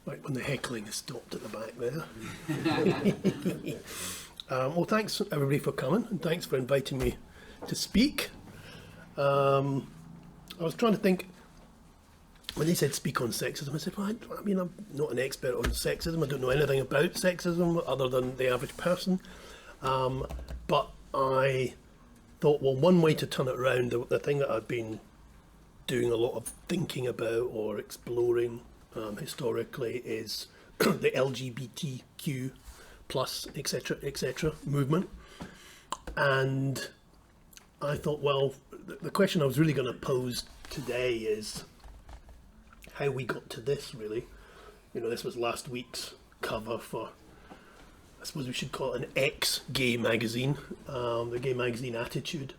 Right when the heckling has stopped at the back there. Well, thanks everybody for coming, and thanks for inviting me to speak. I was trying to think, when they said speak on sexism, I said, well, I mean, I'm not an expert on sexism. I don't know anything about sexism other than the average person. But I thought, well, one way to turn it around, the thing that I've been doing a lot of thinking about or exploring historically is the LGBTQ plus etc. movement. And I thought, well, the question I was really going to pose today is how we got to this, really. You know, this was last week's cover for, I suppose we should call it an ex-gay magazine, the gay magazine Attitude,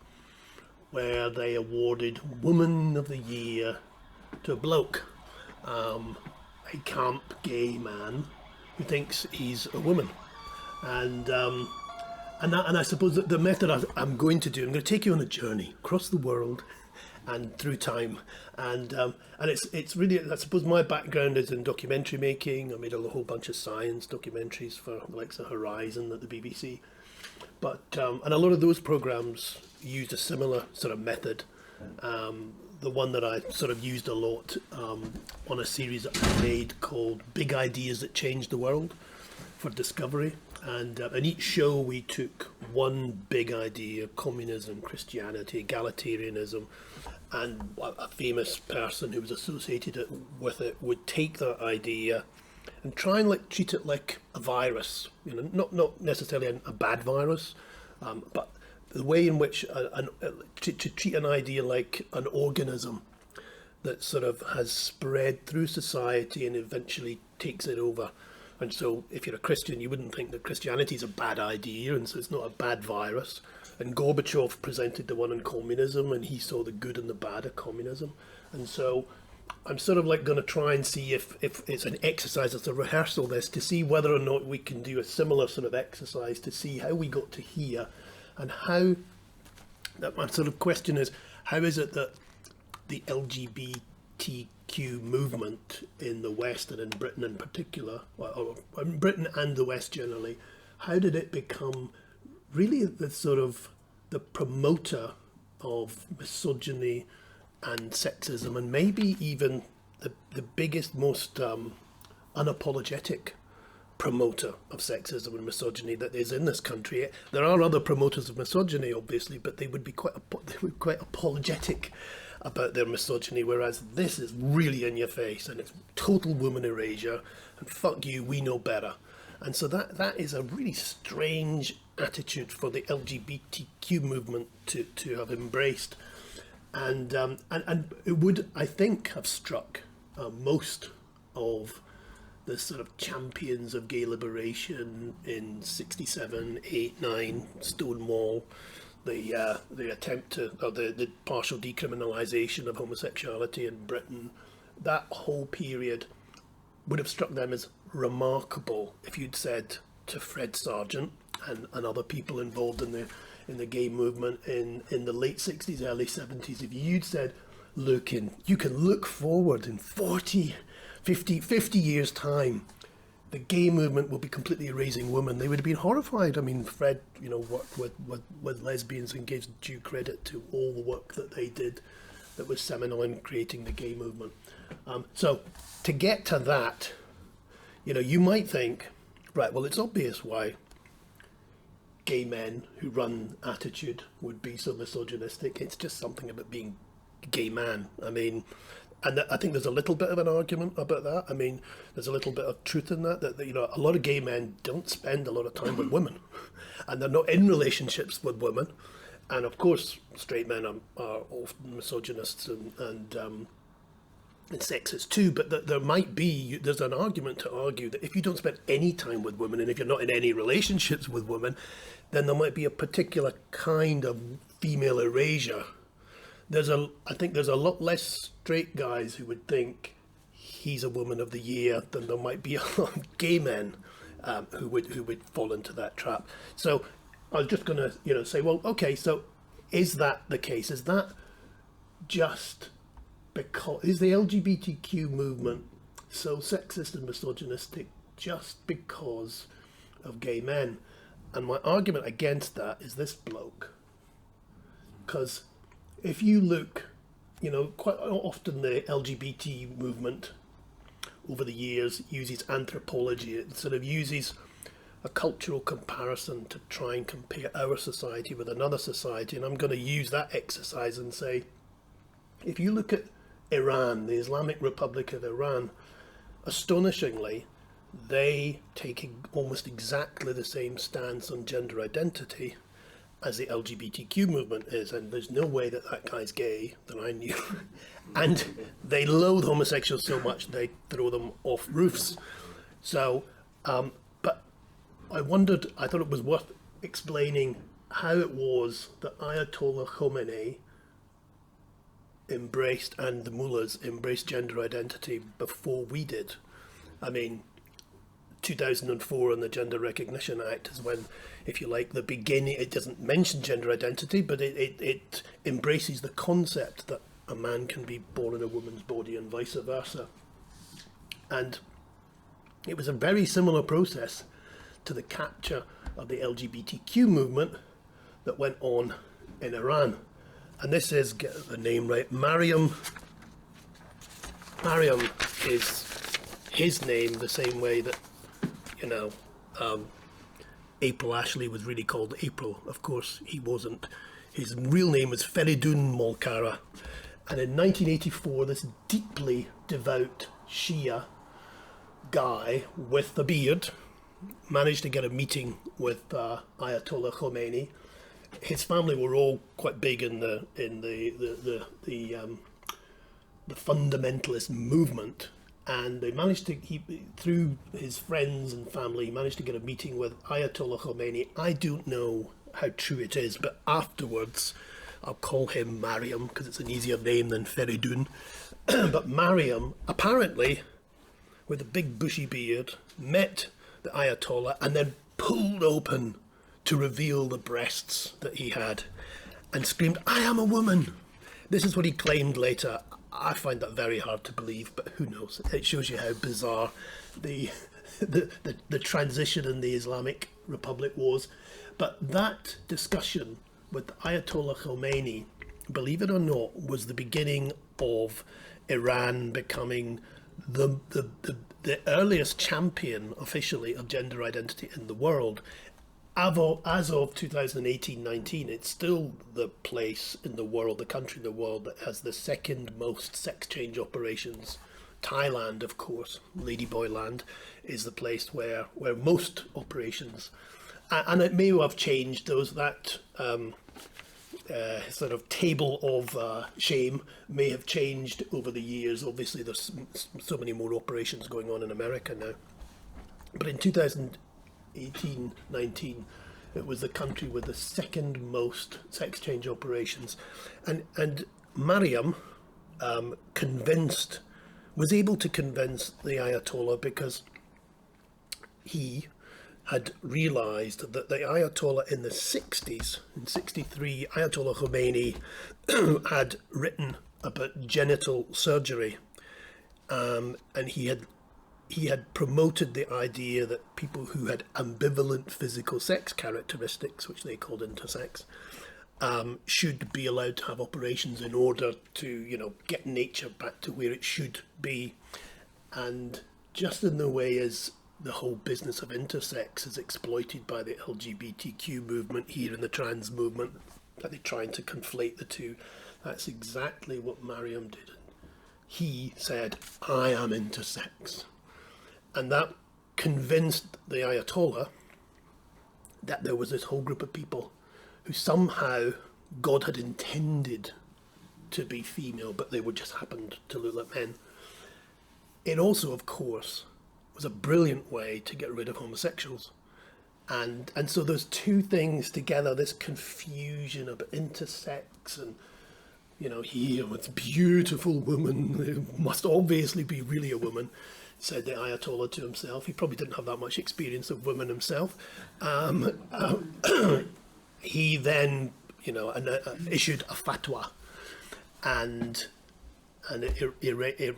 where they awarded Woman of the Year to a bloke, a camp gay man who thinks he's a woman. And I suppose that the method I'm going to do, I'm going to take you on a journey across the world and through time, and it's really, I suppose my background is in documentary making. I made a whole bunch of science documentaries for the likes of Horizon at the BBC, but and a lot of those programs used a similar sort of method. The one that I sort of used a lot on a series that I made called Big Ideas That Changed the World for Discovery. And in each show we took one big idea, communism, Christianity, egalitarianism, and a famous person who was associated with it would take that idea and try and treat it like a virus, you know, not necessarily a bad virus, but the way in which to treat an idea like an organism that sort of has spread through society and eventually takes it over. And so if you're a Christian, you wouldn't think that Christianity is a bad idea, and so it's not a bad virus. And Gorbachev presented the one on communism, and he saw the good and the bad of communism. And so I'm sort of like going to try and see if it's an exercise, it's a rehearsal this, to see whether or not we can do a similar sort of exercise to see how we got to here, and how, that my sort of question is, how is it that the LGBTQ movement in the West and in Britain in particular, or in Britain and the West generally, how did it become really the sort of the promoter of misogyny and sexism, and maybe even the biggest, most unapologetic promoter of sexism and misogyny that is in this country? There are other promoters of misogyny, obviously, but they would be quite apologetic about their misogyny, whereas this is really in your face and it's total woman erasure and fuck you, we know better. And so that is a really strange attitude for the LGBTQ movement to have embraced, and it would, I think, have struck most of the sort of champions of gay liberation in 67, 8, 9, Stonewall, the attempt to, or the partial decriminalisation of homosexuality in Britain. That whole period would have struck them as remarkable if you'd said to Fred Sargent and other people involved in the gay movement in the late 60s, early 70s, if you'd said, look, you can look forward in 40, 50 years' time, the gay movement will be completely erasing women, they would have been horrified. I mean, Fred, you know, worked with lesbians and gives due credit to all the work that they did that was seminal in creating the gay movement. So to get to that, you know, you might think, right, well, it's obvious why gay men who run Attitude would be so misogynistic. It's just something about being a gay man. I mean, and I think there's a little bit of an argument about that. I mean, there's a little bit of truth in that you know, a lot of gay men don't spend a lot of time with women, and they're not in relationships with women. And of course, straight men are often misogynists and sexist too, but there's an argument to argue that if you don't spend any time with women, and if you're not in any relationships with women, then there might be a particular kind of female erasure. I think there's a lot less straight guys who would think he's a woman of the year than there might be a lot of gay men who would fall into that trap. So I was just going to, you know, say, well, okay, so is that the case? Is that just because, is the LGBTQ movement so sexist and misogynistic just because of gay men. And my argument against that is this bloke. Because if you look, quite often the LGBT movement over the years uses anthropology. It sort of uses a cultural comparison to try and compare our society with another society. And I'm going to use that exercise and say, if you look at Iran, the Islamic Republic of Iran, astonishingly, they take almost exactly the same stance on gender identity as the LGBTQ movement is, and there's no way that that guy's gay that I knew. And they loathe homosexuals so much they throw them off roofs. So, but I thought it was worth explaining how it was that Ayatollah Khomeini embraced, and the mullahs embraced, gender identity before we did. I mean, 2004 and the Gender Recognition Act is when, if you like, the beginning. It doesn't mention gender identity, but it embraces the concept that a man can be born in a woman's body and vice versa. And it was a very similar process to the capture of the LGBTQ movement that went on in Iran. And this is, get the name right, Mariam is his name, the same way that, April Ashley was really called April. Of course, he wasn't. His real name was Feridun Molkara. And in 1984, this deeply devout Shia guy with a beard managed to get a meeting with Ayatollah Khomeini. His family were all quite big in the fundamentalist movement, and they managed to, through his friends and family, he managed to get a meeting with Ayatollah Khomeini. I don't know how true it is, but afterwards, I'll call him Mariam because it's an easier name than Feridun. But Mariam, apparently, with a big bushy beard, met the Ayatollah and then pulled open to reveal the breasts that he had and screamed, "I am a woman." This is what he claimed later. I find that very hard to believe, but who knows? It shows you how bizarre the transition in the Islamic Republic was. But that discussion with Ayatollah Khomeini, believe it or not, was the beginning of Iran becoming the earliest champion officially of gender identity in the world. As of 2018-19, it's still the place in the world, the country in the world that has the second most sex change operations. Thailand, of course, Ladyboy Land, is the place where most operations, and it may have changed. That sort of table of shame may have changed over the years. Obviously, there's so many more operations going on in America now. But in 2018-19, it was the country with the second most sex change operations, and Mariam was able to convince the Ayatollah because he had realised that the Ayatollah in the 60s, in 63, Ayatollah Khomeini had written about genital surgery, and he had promoted the idea that people who had ambivalent physical sex characteristics, which they called intersex, should be allowed to have operations in order to, get nature back to where it should be. And just in the way as the whole business of intersex is exploited by the LGBTQ movement here and the trans movement, that they're trying to conflate the two, that's exactly what Mariam did. He said, "I am intersex." And that convinced the Ayatollah that there was this whole group of people who somehow God had intended to be female, but they just happened to look like men. It also, of course, was a brilliant way to get rid of homosexuals. And so those two things together, this confusion about intersex and, here, this beautiful woman who must obviously be really a woman, said the Ayatollah to himself. He probably didn't have that much experience of women himself. He then, issued a fatwa, and and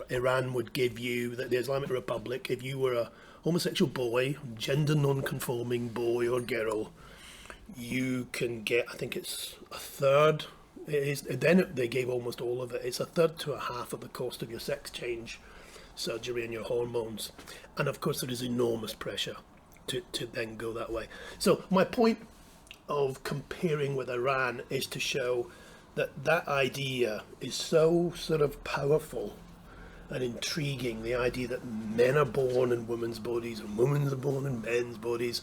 Iran would give you, the Islamic Republic, if you were a homosexual boy, gender non-conforming boy or girl, you can get, I think it's a third. Then they gave almost all of it. It's a third to a half of the cost of your sex change surgery and your hormones. And of course there is enormous pressure to then go that way. So my point of comparing with Iran is to show that that idea is so sort of powerful and intriguing, the idea that men are born in women's bodies and women are born in men's bodies,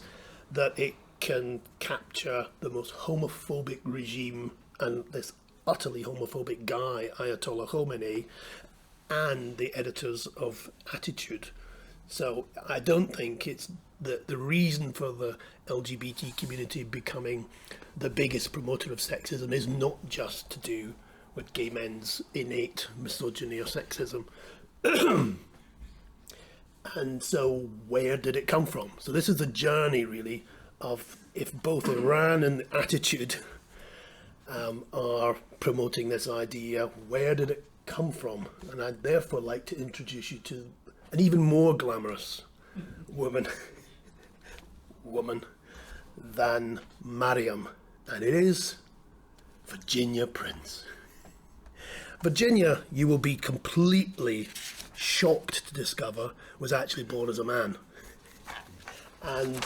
that it can capture the most homophobic regime and this utterly homophobic guy, Ayatollah Khomeini, and the editors of Attitude. So I don't think it's the reason for the LGBT community becoming the biggest promoter of sexism is not just to do with gay men's innate misogyny or sexism. And so where did it come from? So this is the journey really of, if both Iran and Attitude are promoting this idea, where did it come from? And I'd therefore like to introduce you to an even more glamorous woman than Mariam, and it is Virginia Prince. Virginia, you will be completely shocked to discover, was actually born as a man. And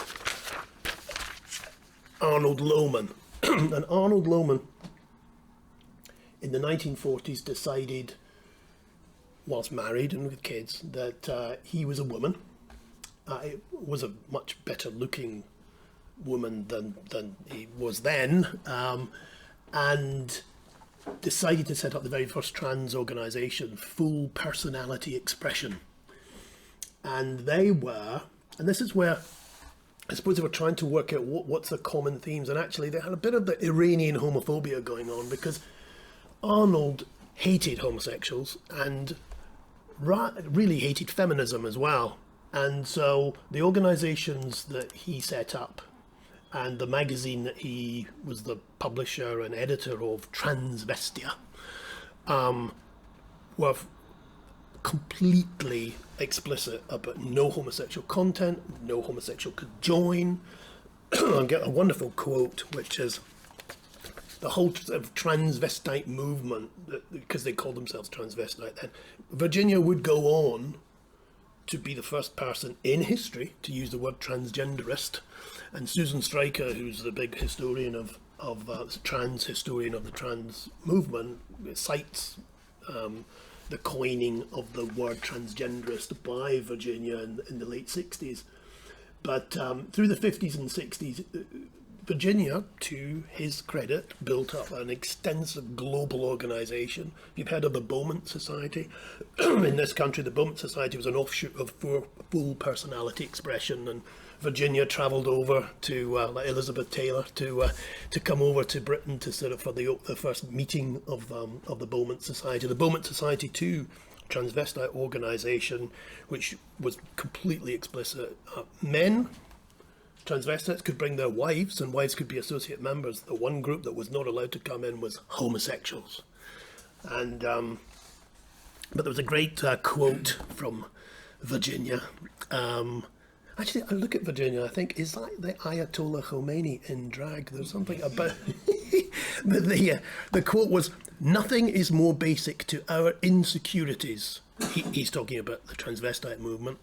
Arnold Lohman, and Arnold Lohman in the 1940s decided, whilst married and with kids, that he was a woman. It was a much better looking woman than he was then, and decided to set up the very first trans organisation, Full Personality Expression. And they were, and this is where I suppose they were trying to work out what's the common themes, and actually they had a bit of the Iranian homophobia going on, because Arnold hated homosexuals and really hated feminism as well. And so the organisations that he set up and the magazine that he was the publisher and editor of, Transvestia, were completely explicit about no homosexual content, no homosexual could join. I get a wonderful quote, which is, the whole sort of transvestite movement, because they called themselves transvestite then, Virginia would go on to be the first person in history to use the word transgenderist, and Susan Stryker, who's the big historian of trans historian of the trans movement, cites the coining of the word transgenderist by Virginia in the late 60s. But through the 50s and 60s, Virginia, to his credit, built up an extensive global organisation. You've heard of the Beaumont Society. In this country, the Beaumont Society was an offshoot of Full Personality Expression, and Virginia travelled over to, like Elizabeth Taylor, to come over to Britain to sort of for the first meeting of the Beaumont Society. The Beaumont Society, too, transvestite organisation, which was completely explicit. Men, transvestites, could bring their wives, and wives could be associate members. The one group that was not allowed to come in was homosexuals. And but there was a great quote from Virginia. Actually, I look at Virginia, I think, is that the Ayatollah Khomeini in drag? There's something about but the quote was, "Nothing is more basic to our insecurities." He's talking about the transvestite movement.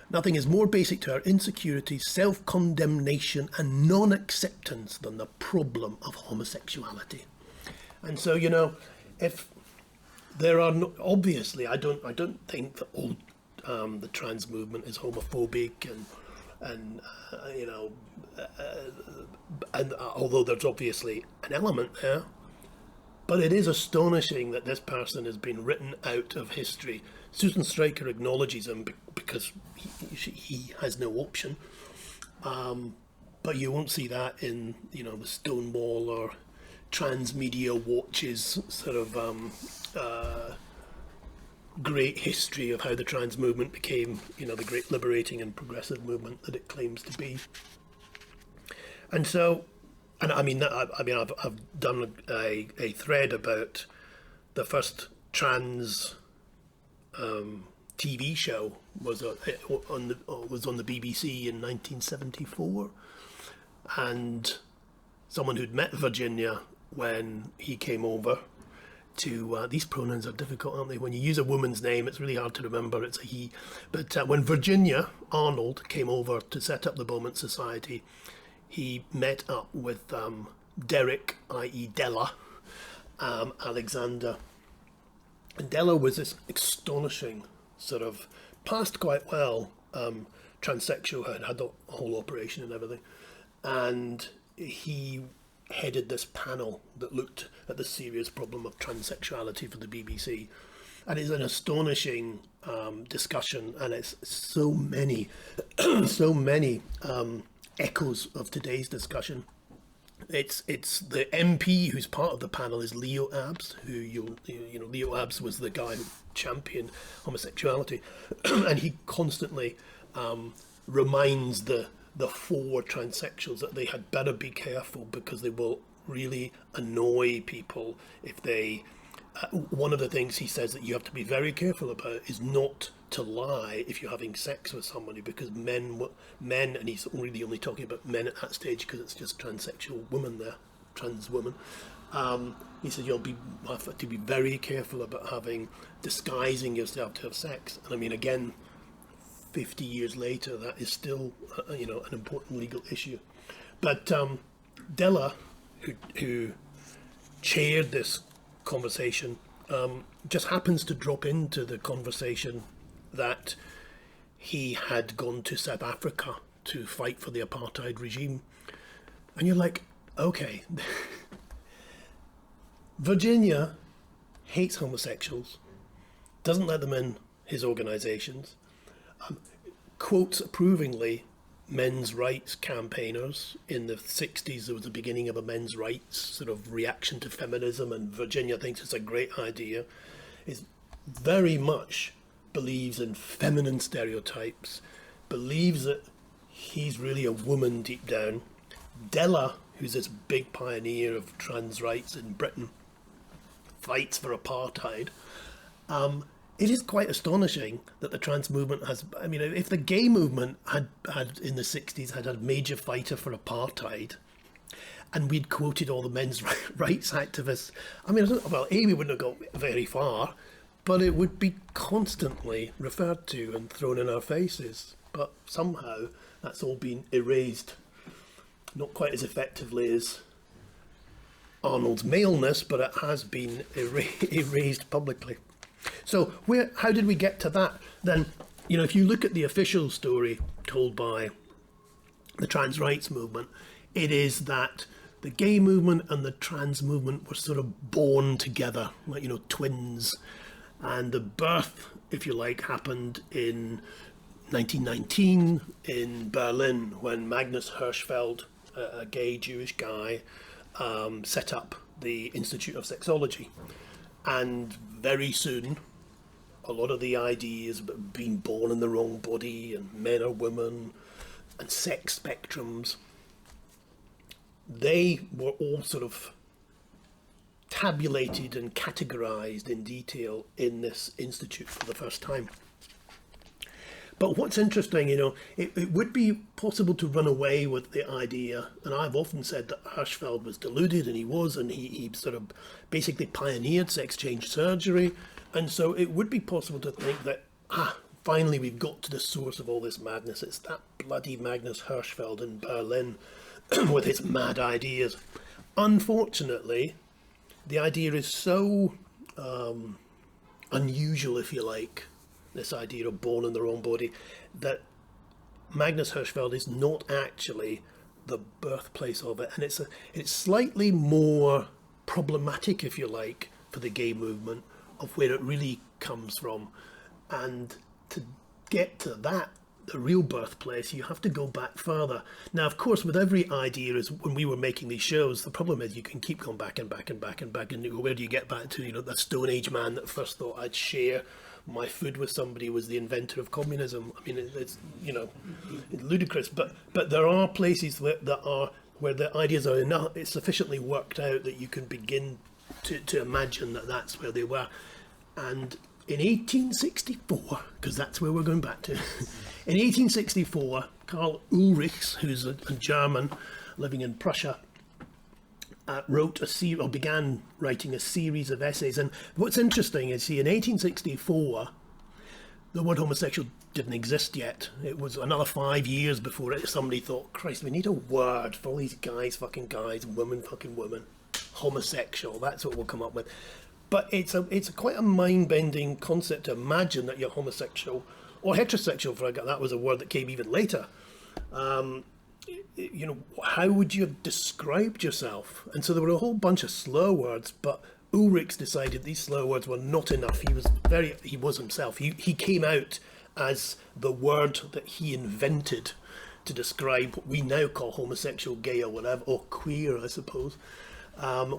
"Nothing is more basic to our insecurities, self-condemnation and non-acceptance than the problem of homosexuality." And so, you know, if there are no, obviously, I don't think that all the trans movement is homophobic, and you know, and although there's obviously an element there, but it is astonishing that this person has been written out of history. Susan Stryker acknowledges him because he has no option, but you won't see that in, you know, the Stonewall or Transmedia Watch's sort of great history of how the trans movement became, you know, the great liberating and progressive movement that it claims to be. And so, and I've done a thread about the first trans TV show was on the BBC in 1974, and someone who'd met Virginia when he came over to these pronouns are difficult, aren't they? When you use a woman's name, it's really hard to remember it's a he. But when Virginia Arnold came over to set up the Beaumont Society, he met up with Derek, i.e. Della, Alexander. And Della was this astonishing sort of, passed quite well, transsexual, had the whole operation and everything. And he headed this panel that looked at the serious problem of transsexuality for the BBC. And it's an astonishing discussion, and it's so many, so many echoes of today's discussion. It's the MP who's part of the panel is Leo Abs, who you know Leo Abs was the guy who championed homosexuality, and he constantly reminds the four transsexuals that they had better be careful because they will really annoy people if they. One of the things he says that you have to be very careful about is not to lie if you're having sex with somebody, because men, and he's really only talking about men at that stage because it's just transsexual women there, trans women. He said you'll have to be very careful about disguising yourself to have sex. And I mean, again, 50 years later, that is still an important legal issue. But Della, who chaired this conversation, just happens to drop into the conversation that he had gone to South Africa to fight for the apartheid regime. And you're like, okay, Virginia hates homosexuals, doesn't let them in his organizations, quotes approvingly men's rights campaigners. In the 60s, there was the beginning of a men's rights sort of reaction to feminism, and Virginia thinks it's a great idea. Is very much believes in feminine stereotypes, believes that he's really a woman deep down. Della, who's this big pioneer of trans rights in Britain, fights for apartheid. It is quite astonishing that the trans movement has, I mean, if the gay movement had in the 60s had a major fighter for apartheid, and we'd quoted all the men's rights activists, I mean, well, Amy wouldn't have got very far, but it would be constantly referred to and thrown in our faces. But somehow that's all been erased. Not quite as effectively as Arnold's maleness, but it has been erased publicly. So how did we get to that? Then, if you look at the official story told by the trans rights movement, it is that the gay movement and the trans movement were sort of born together, like, twins. And the birth, if you like, happened in 1919 in Berlin when Magnus Hirschfeld, a gay Jewish guy, set up the Institute of Sexology. And very soon, a lot of the ideas about being born in the wrong body and men or women and sex spectrums, they were all sort of tabulated and categorized in detail in this institute for the first time. But what's interesting, it would be possible to run away with the idea, and I've often said that Hirschfeld was deluded, and he was, and he sort of basically pioneered sex change surgery, and so it would be possible to think that, finally we've got to the source of all this madness. It's that bloody Magnus Hirschfeld in Berlin with his mad ideas. Unfortunately, the idea is so unusual, if you like, this idea of born in the wrong body, that Magnus Hirschfeld is not actually the birthplace of it. And it's slightly more problematic, if you like, for the gay movement of where it really comes from. And to get to that, the real birthplace, you have to go back further. Now, of course, with every idea, is when we were making these shows, the problem is you can keep going back and back and back and back. And where do you get back to? The Stone Age man that first thought I'd share my food with somebody was the inventor of communism. I mean, it's ludicrous. But there are places where the ideas are it's sufficiently worked out that you can begin to imagine that that's where they were. And in 1864, because that's where we're going back to, in 1864, Karl Ulrichs, who's a German living in Prussia, began writing a series of essays. And what's interesting is, see, in 1864, the word homosexual didn't exist yet. It was another 5 years before somebody thought, Christ, we need a word for all these guys, fucking guys, women, fucking women. Homosexual, that's what we'll come up with. But it's quite a mind-bending concept to imagine that you're homosexual or heterosexual. That was a word that came even later. You know, how would you have described yourself? And so there were a whole bunch of slur words, but Ulrichs decided these slur words were not enough. He was himself. He came out as the word that he invented to describe what we now call homosexual, gay, or whatever, or queer, I suppose,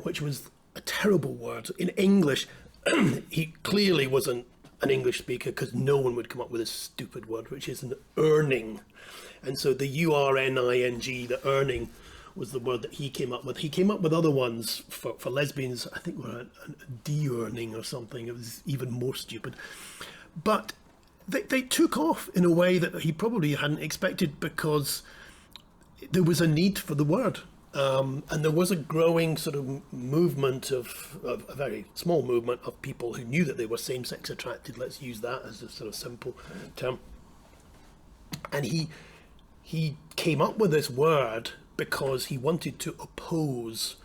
which was a terrible word. In English, he clearly wasn't an English speaker, because no one would come up with this stupid word, which is an earning. And so the urning, the earning, was the word that he came up with. He came up with other ones for lesbians, I think were a de-earning or something. It was even more stupid. But they took off in a way that he probably hadn't expected, because there was a need for the word. And there was a growing sort of movement of a very small movement of people who knew that they were same-sex attracted. Let's use that as a sort of simple term. And he came up with this word because he wanted to oppose.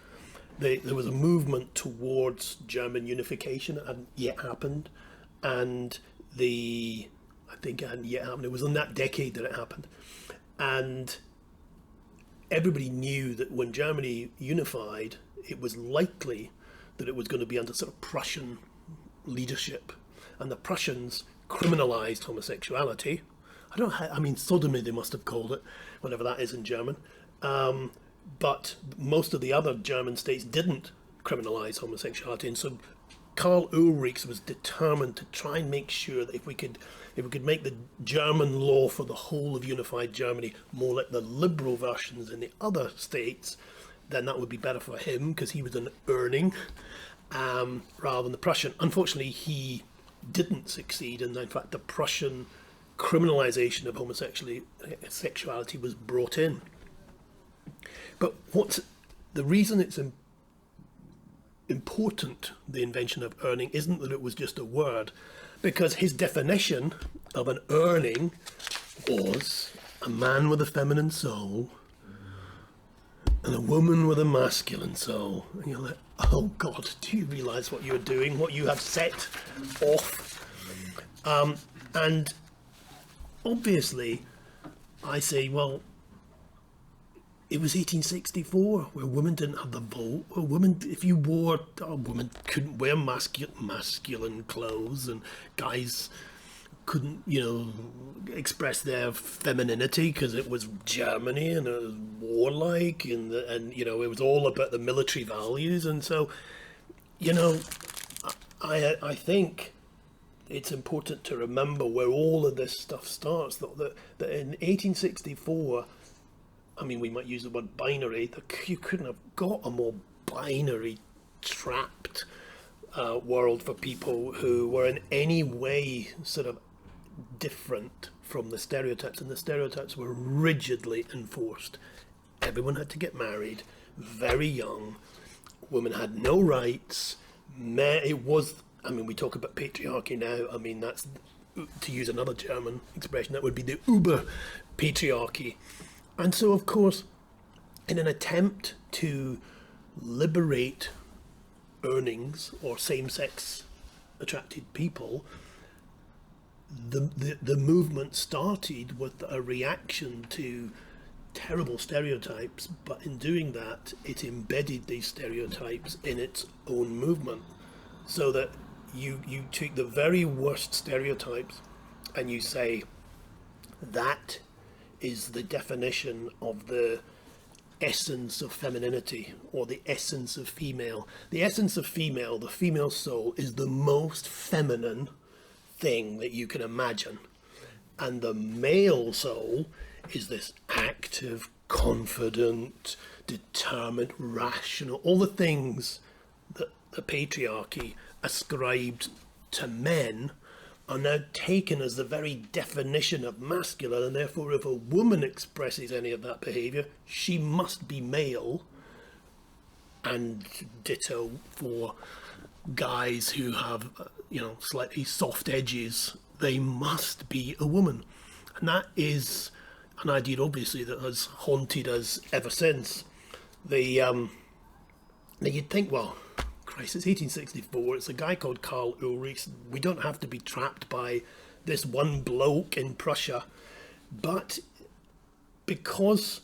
There was a movement towards German unification that hadn't yet happened, and I think it hadn't yet happened. It was in that decade that it happened, and everybody knew that when Germany unified, it was likely that it was going to be under sort of Prussian leadership, and the Prussians criminalized homosexuality. I mean, sodomy they must have called it, whatever that is in German. But most of the other German states didn't criminalize homosexuality, and so Karl Ulrichs was determined to try and make sure that if we could make the German law for the whole of unified Germany more like the liberal versions in the other states, then that would be better for him, because he was an earning, rather than the Prussian. Unfortunately, he didn't succeed, and in fact the Prussian criminalization of homosexuality was brought in. But the reason it's important, the invention of earning, isn't that it was just a word, because his definition of an earning was a man with a feminine soul and a woman with a masculine soul. And you're like, oh God, do you realize what you're doing, what you have set off? And obviously, I say, well, it was 1864, where women didn't have the vote. Where women, if you wore, women couldn't wear masculine clothes, and guys couldn't, express their femininity because it was Germany and it was warlike, and it was all about the military values. And so, I think it's important to remember where all of this stuff starts. That in 1864. I mean, we might use the word binary. You couldn't have got a more binary, trapped world for people who were in any way sort of different from the stereotypes, and the stereotypes were rigidly enforced. Everyone had to get married very young. Women had no rights. We talk about patriarchy now. I mean, that's, to use another German expression, that would be the Uber patriarchy. And so, of course, in an attempt to liberate earnings or same-sex attracted people, the movement started with a reaction to terrible stereotypes, but in doing that, it embedded these stereotypes in its own movement, so that you take the very worst stereotypes and you say, that is the definition of the essence of femininity, or the essence of female. The essence of female, the female soul, is the most feminine thing that you can imagine. And the male soul is this active, confident, determined, rational, all the things that the patriarchy ascribed to men are now taken as the very definition of masculine, and therefore if a woman expresses any of that behaviour, she must be male, and ditto for guys who have, slightly soft edges, they must be a woman. And that is an idea, obviously, that has haunted us ever since. Now you'd think, well, Christ, it's 1864, it's a guy called Karl Ulrichs, we don't have to be trapped by this one bloke in Prussia. But because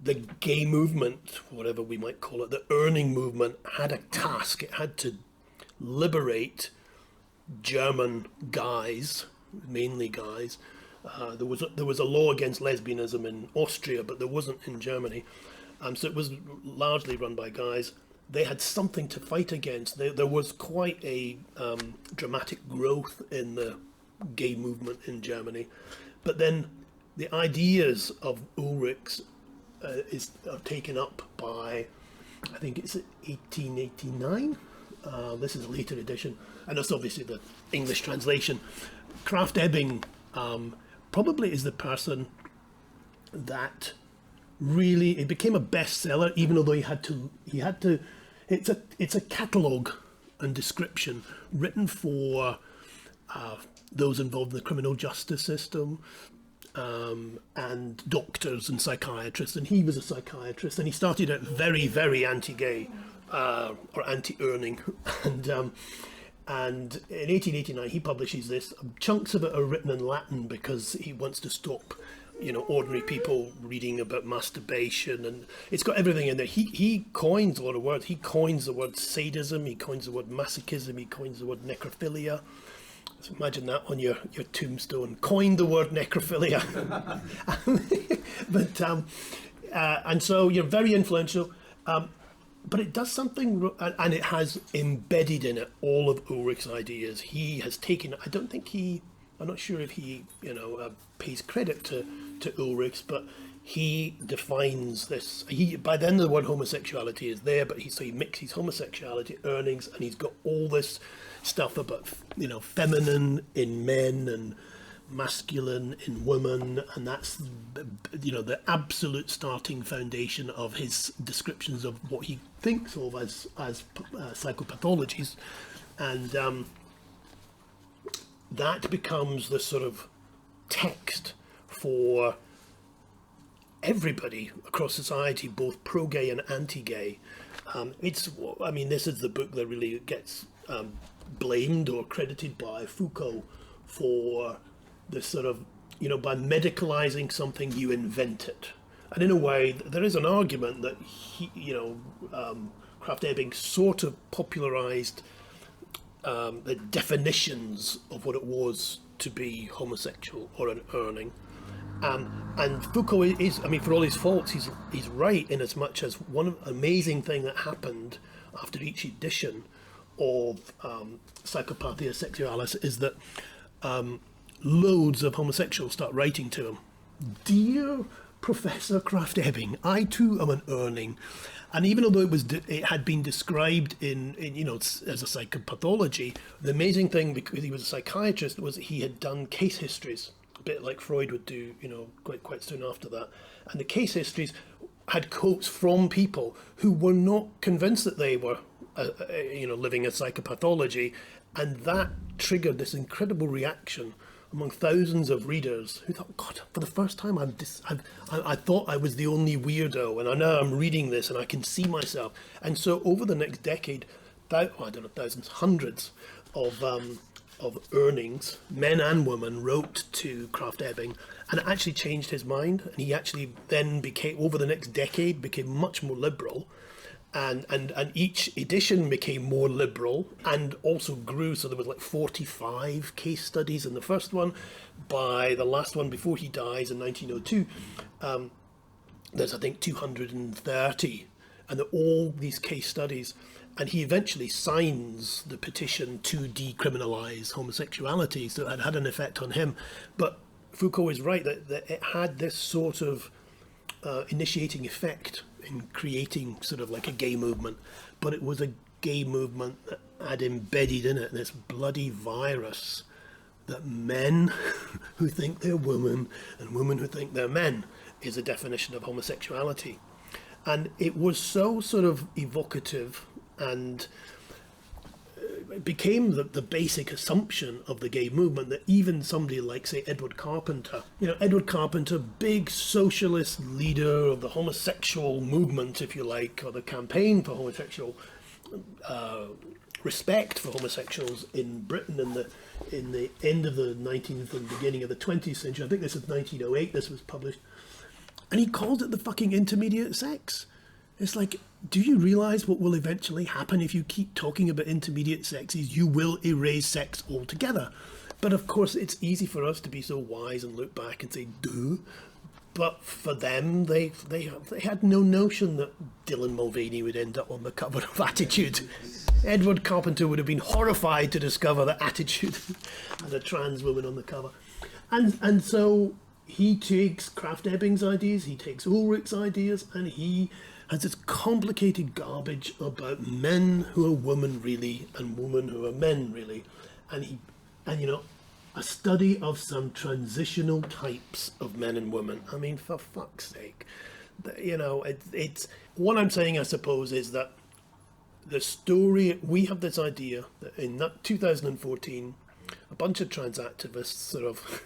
the gay movement, whatever we might call it, the earning movement, had a task, it had to liberate German guys, mainly guys. There was a law against lesbianism in Austria, but there wasn't in Germany. So it was largely run by guys. They had something to fight against. There was quite a dramatic growth in the gay movement in Germany. But then the ideas of Ulrichs are taken up by, I think it's 1889. This is a later edition, and that's obviously the English translation. Krafft Ebing probably is the person that really, it became a bestseller, even although he had to. It's a catalogue and description written for those involved in the criminal justice system, and doctors and psychiatrists, and he was a psychiatrist, and he started out very, very anti-gay, or anti-earning, and in 1889 he publishes this. Chunks of it are written in Latin because he wants to stop, ordinary people reading about masturbation, and it's got everything in there. He coins a lot of words. He coins the word sadism, he coins the word masochism, he coins the word necrophilia. So imagine that on your tombstone. Coined the word necrophilia. But and so you're very influential. But it does something, and it has embedded in it all of Ulrich's ideas. He has taken. I'm not sure if he pays credit to Ulrichs, but he defines this. By then the word homosexuality is there, but he mixes homosexuality, earnings, and he's got all this stuff about feminine in men and masculine in women, and that's the absolute starting foundation of his descriptions of what he thinks of as psychopathologies, and that becomes the sort of text for everybody across society, both pro-gay and anti-gay. This is the book that really gets blamed or credited by Foucault for this sort of, by medicalizing something, you invent it. And in a way, there is an argument that Krafft Ebing sort of popularized the definitions of what it was to be homosexual or an earning. And Foucault is, for all his faults, he's right in as much as one amazing thing that happened after each edition of Psychopathia Sexualis is that loads of homosexuals start writing to him. Dear Professor Krafft Ebing, I too am an earning. And even although it had been described in as a psychopathology, the amazing thing, because he was a psychiatrist, was he had done case histories, a bit like Freud would do, quite soon after that. And the case histories had quotes from people who were not convinced that they were, living a psychopathology, and that triggered this incredible reaction among thousands of readers who thought, God, for the first time I thought I was the only weirdo, and now I'm reading this and I can see myself. And so over the next decade, thousands, hundreds of earnings, men and women, wrote to Krafft Ebing, and it actually changed his mind. And he actually then over the next decade, became much more liberal. And each edition became more liberal and also grew. So there was like 45 case studies in the first one. By the last one, before he dies in 1902, there's, I think, 230. And all these case studies. And he eventually signs the petition to decriminalise homosexuality. So it had an effect on him. But Foucault is right that it had this sort of initiating effect in creating sort of like a gay movement, but it was a gay movement that had embedded in it this bloody virus that men who think they're women and women who think they're men is a definition of homosexuality. And it was so sort of evocative, and it became the basic assumption of the gay movement that even somebody like, say, Edward Carpenter, Edward Carpenter, big socialist leader of the homosexual movement, if you like, or the campaign for homosexual respect for homosexuals in Britain in the end of the 19th and beginning of the 20th century. I think this is 1908 this was published. And he called it the fucking intermediate sex. It's like, do you realise what will eventually happen if you keep talking about intermediate sexes? You will erase sex altogether. But of course, it's easy for us to be so wise and look back and say, duh. But for them, they had no notion that Dylan Mulvaney would end up on the cover of Attitude. Edward Carpenter would have been horrified to discover that Attitude had a trans woman on the cover. And so he takes Krafft Ebing's ideas, he takes Ulrich's ideas, and he has this complicated garbage about men who are women really and women who are men really. And a study of some transitional types of men and women. I mean, for fuck's sake. It's what I'm saying, I suppose, is that the story, we have this idea that in 2014, a bunch of trans activists sort of,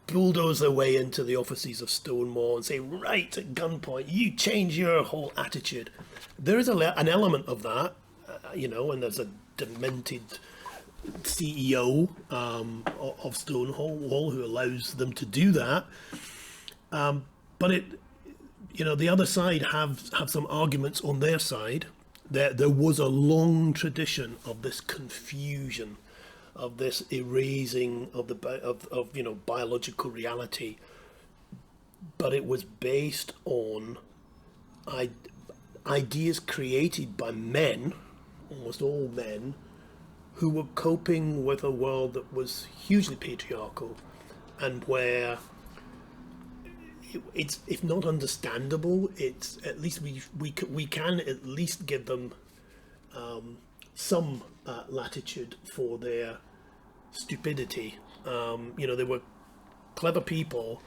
bulldoze their way into the offices of Stonewall and say, right, at gunpoint, you change your whole attitude. There is an element of that, and there's a demented CEO of Stonewall who allows them to do that. But the other side have some arguments on their side. There was a long tradition of this confusion, of this erasing of biological reality, but it was based on ideas created by men, almost all men, who were coping with a world that was hugely patriarchal, and where it's, if not understandable, it's at least we can at least give them some latitude for their stupidity. They were clever people,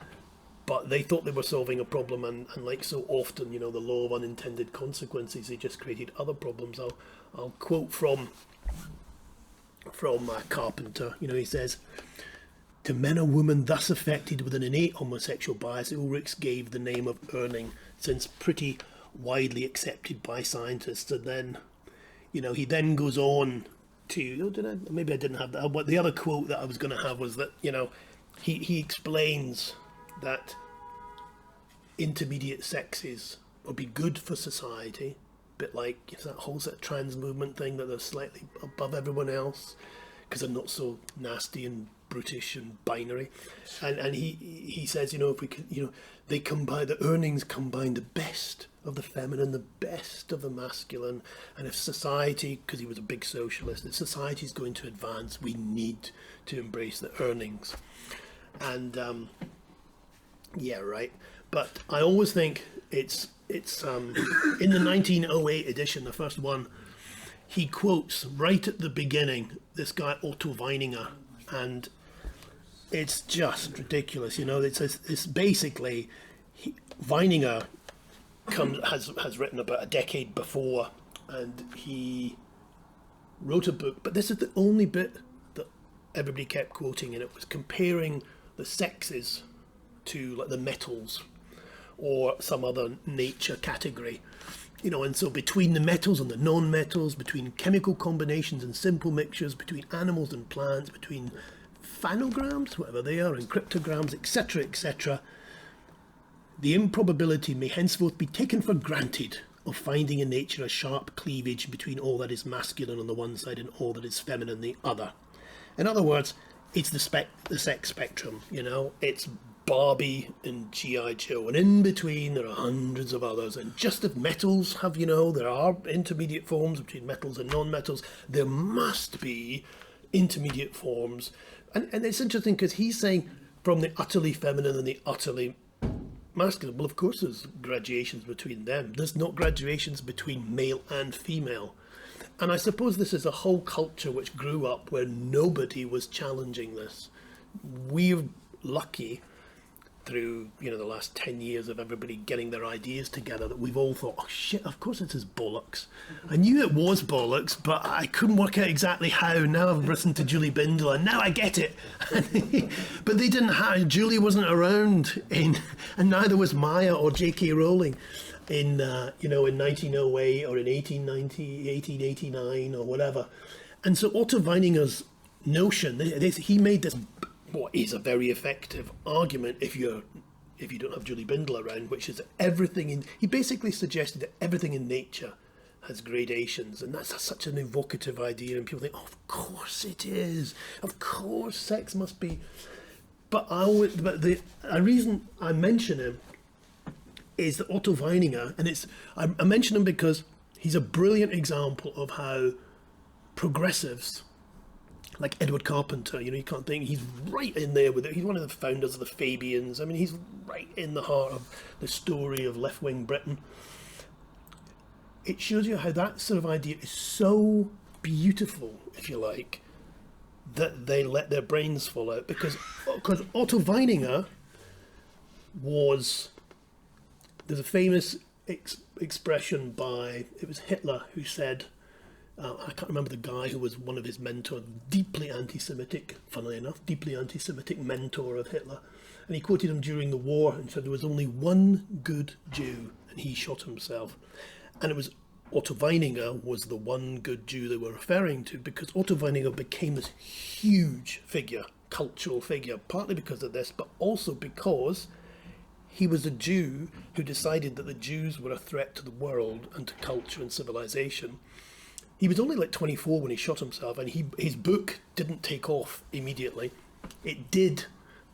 but they thought they were solving a problem, and like so often, the law of unintended consequences, they just created other problems. I'll quote from Carpenter. He says, to men or women thus affected with an innate homosexual bias, Ulrichs gave the name of Erning, since pretty widely accepted by scientists. And then, he then goes on to, maybe I didn't have that, but the other quote that I was going to have was that, he explains that intermediate sexes would be good for society, a bit like that whole sort of trans movement thing, that they're slightly above everyone else because they're not so nasty and brutish and binary. And he says, if we can, they combine, the earnings combine the best of the feminine, the best of the masculine, and if society, because he was a big socialist, if society is going to advance, we need to embrace the earnings. And yeah, right. But I always think it's in the 1908 edition, the first one, he quotes right at the beginning this guy Otto Weininger, and it's just ridiculous. It's basically Weininger has written about a decade before, and he wrote a book, but this is the only bit that everybody kept quoting, and it was comparing the sexes to like the metals or some other nature category, and so between the metals and the non-metals, between chemical combinations and simple mixtures, between animals and plants, between phanograms, whatever they are, and cryptograms, etc., etc., the improbability may henceforth be taken for granted of finding in nature a sharp cleavage between all that is masculine on the one side and all that is feminine on the other. In other words, it's the sex spectrum, it's Barbie and G.I. Joe, and in between there are hundreds of others. And just as metals have, there are intermediate forms between metals and non-metals, there must be intermediate forms. And it's interesting because he's saying from the utterly feminine and the utterly masculine. Well, of course there's gradations between them. There's not gradations between male and female. And I suppose this is a whole culture which grew up where nobody was challenging this. We're lucky through, you know, the last 10 years of everybody getting their ideas together that we've all thought, oh shit, of course it is bollocks. I knew it was bollocks, but I couldn't work out exactly how. Now I've listened to Julie Bindel and now I get it. But they didn't have, Julie wasn't around and neither was Maya or J.K. Rowling in, you know, in 1908 or in 1890, 1889 or whatever. And so Otto Weininger's notion, he made this, what is a very effective argument if you don't have Julie Bindel around, which is that everything in, he basically suggested that everything in nature has gradations, and that's such an evocative idea, and people think, oh, of course it is, of course sex must be, but the reason I mention him is that Otto Weininger, and I mention him because he's a brilliant example of how progressives like Edward Carpenter, you know, you can't think, he's right in there with it. He's one of the founders of the Fabians. I mean, he's right in the heart of the story of left-wing Britain. It shows you how that sort of idea is so beautiful, if you like, that they let their brains fall out. Because Otto Weininger there's a famous expression by, it was Hitler who said, I can't remember the guy who was one of his mentors, deeply anti-Semitic, funnily enough, deeply anti-Semitic mentor of Hitler. And he quoted him during the war and said there was only one good Jew and he shot himself. And it was Otto Weininger was the one good Jew they were referring to, because Otto Weininger became this huge figure, cultural figure, partly because of this, but also because he was a Jew who decided that the Jews were a threat to the world and to culture and civilization. He was only like 24 when he shot himself, and his book didn't take off immediately. It did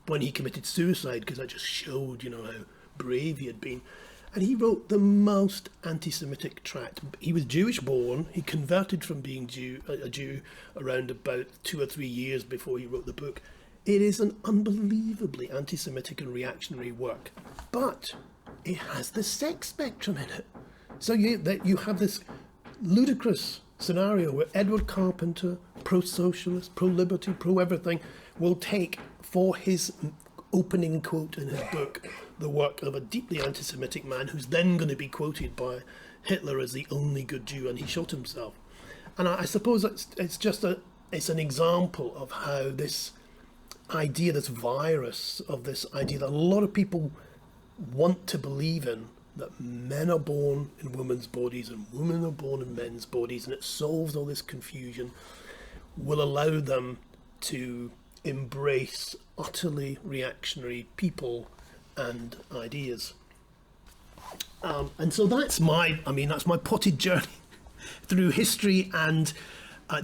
when he committed suicide, because that just showed, you know, how brave he had been. And he wrote the most anti-Semitic tract. He was Jewish born. He converted from being a Jew around about 2 or 3 years before he wrote the book. It is an unbelievably anti-Semitic and reactionary work, but it has the sex spectrum in it. So you have this ludicrous scenario where Edward Carpenter, pro-socialist, pro-liberty, pro-everything, will take for his opening quote in his book the work of a deeply anti-Semitic man who's then going to be quoted by Hitler as the only good Jew, and he shot himself. And I suppose it's an example of how this idea, this virus of this idea that a lot of people want to believe in, that men are born in women's bodies and women are born in men's bodies, and it solves all this confusion, will allow them to embrace utterly reactionary people and ideas. And so that's my potted journey through history and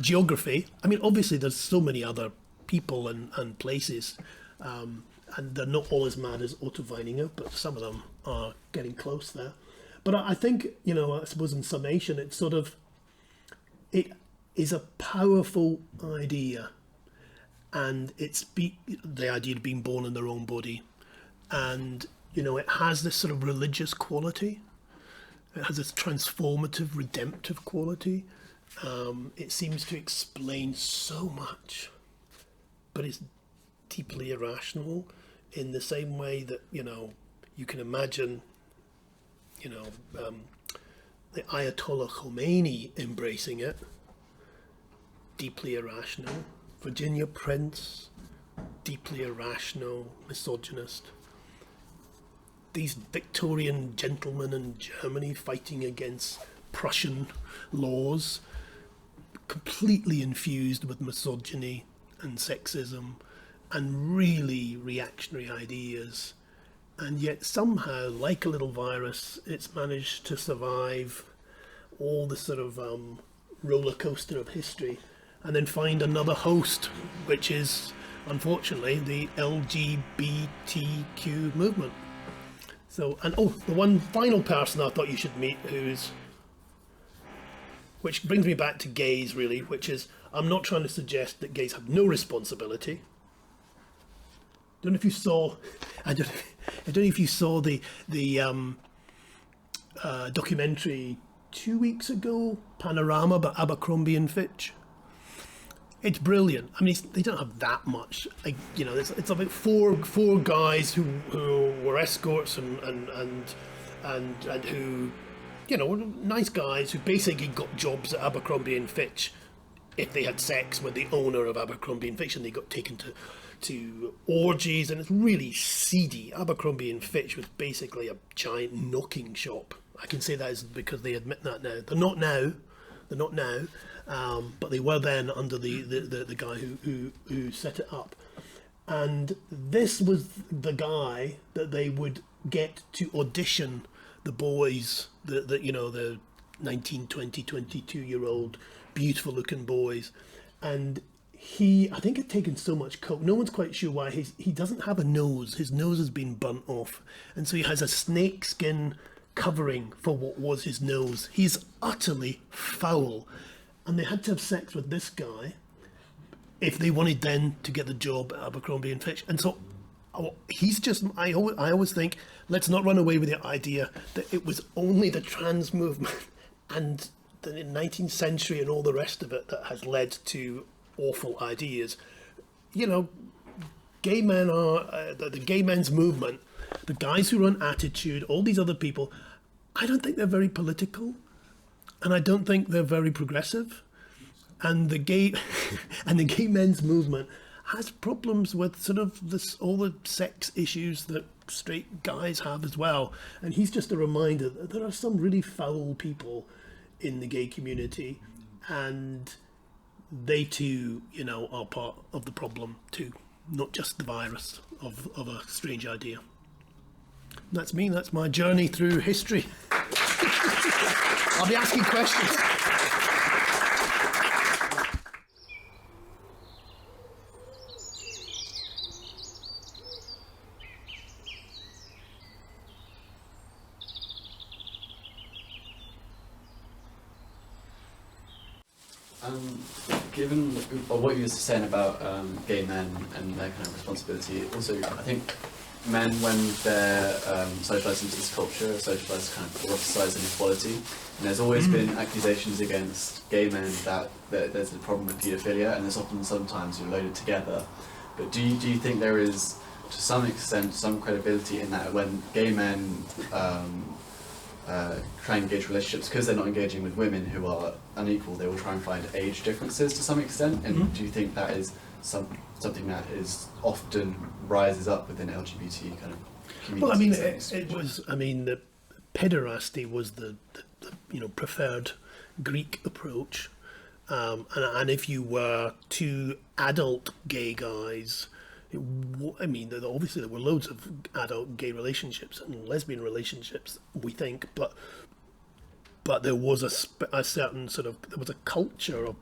geography. I mean, obviously there's so many other people and places, and they're not all as mad as Otto Weininger, but some of them are getting close there. But I think, you know, I suppose in summation, it is a powerful idea, and it's the idea of being born in their own body, and, you know, it has this sort of religious quality. It has this transformative, redemptive quality. It seems to explain so much, but it's deeply irrational, in the same way that, you know, you can imagine, you know, the Ayatollah Khomeini embracing it, deeply irrational. Virginia Prince, deeply irrational, misogynist. These Victorian gentlemen in Germany fighting against Prussian laws, completely infused with misogyny and sexism and really reactionary ideas, and yet somehow, like a little virus, it's managed to survive all the sort of roller coaster of history, and then find another host, which is unfortunately the LGBTQ movement. So, and the one final person I thought you should meet, which brings me back to gays really, which is, I'm not trying to suggest that gays have no responsibility. I don't know if you saw the documentary 2 weeks ago, Panorama by Abercrombie and Fitch. It's brilliant. I mean, they don't have that much. Like, you know, it's about four guys who were escorts and who, you know, were nice guys who basically got jobs at Abercrombie and Fitch if they had sex with the owner of Abercrombie and Fitch, and they got taken to orgies, and it's really seedy. Abercrombie and Fitch was basically a giant knocking shop. I can say that is because they admit that now. They're not now. But they were then under the guy who set it up. And this was the guy that they would get to audition the boys, the 19, 20, 22-year-old beautiful looking boys. And I think had taken so much coke, no one's quite sure why. He doesn't have a nose. His nose has been burnt off. And so he has a snakeskin covering for what was his nose. He's utterly foul. And they had to have sex with this guy if they wanted then to get the job at Abercrombie and Fitch. And so he's just, I always think, let's not run away with the idea that it was only the trans movement and the 19th century and all the rest of it that has led to awful ideas. You know, gay men are, the gay men's movement, the guys who run Attitude, all these other people, I don't think they're very political. And I don't think they're very progressive. And the gay men's movement has problems with sort of all the sex issues that straight guys have as well. And he's just a reminder that there are some really foul people in the gay community, and they too, you know, are part of the problem too, not just the virus of a strange idea. That's me. That's my journey through history. I'll be asking questions. Given what you were saying about gay men and their kind of responsibility, also I think men, when they're socialised into this culture, are socialised kind of eroticised inequality. And there's always been accusations against gay men that there's a problem with paedophilia, and there's often sometimes you're loaded together. But do you think there is, to some extent, some credibility in that when gay men try and engage relationships, because they're not engaging with women who are unequal, they will try and find age differences to some extent? And do you think that is something that is often rises up within LGBT kind of communities? Well, I mean, it was. I mean, the pederasty was the preferred Greek approach, and if you were two adult gay guys, obviously there were loads of adult gay relationships and lesbian relationships, we think, but there was a certain sort of, there was a culture of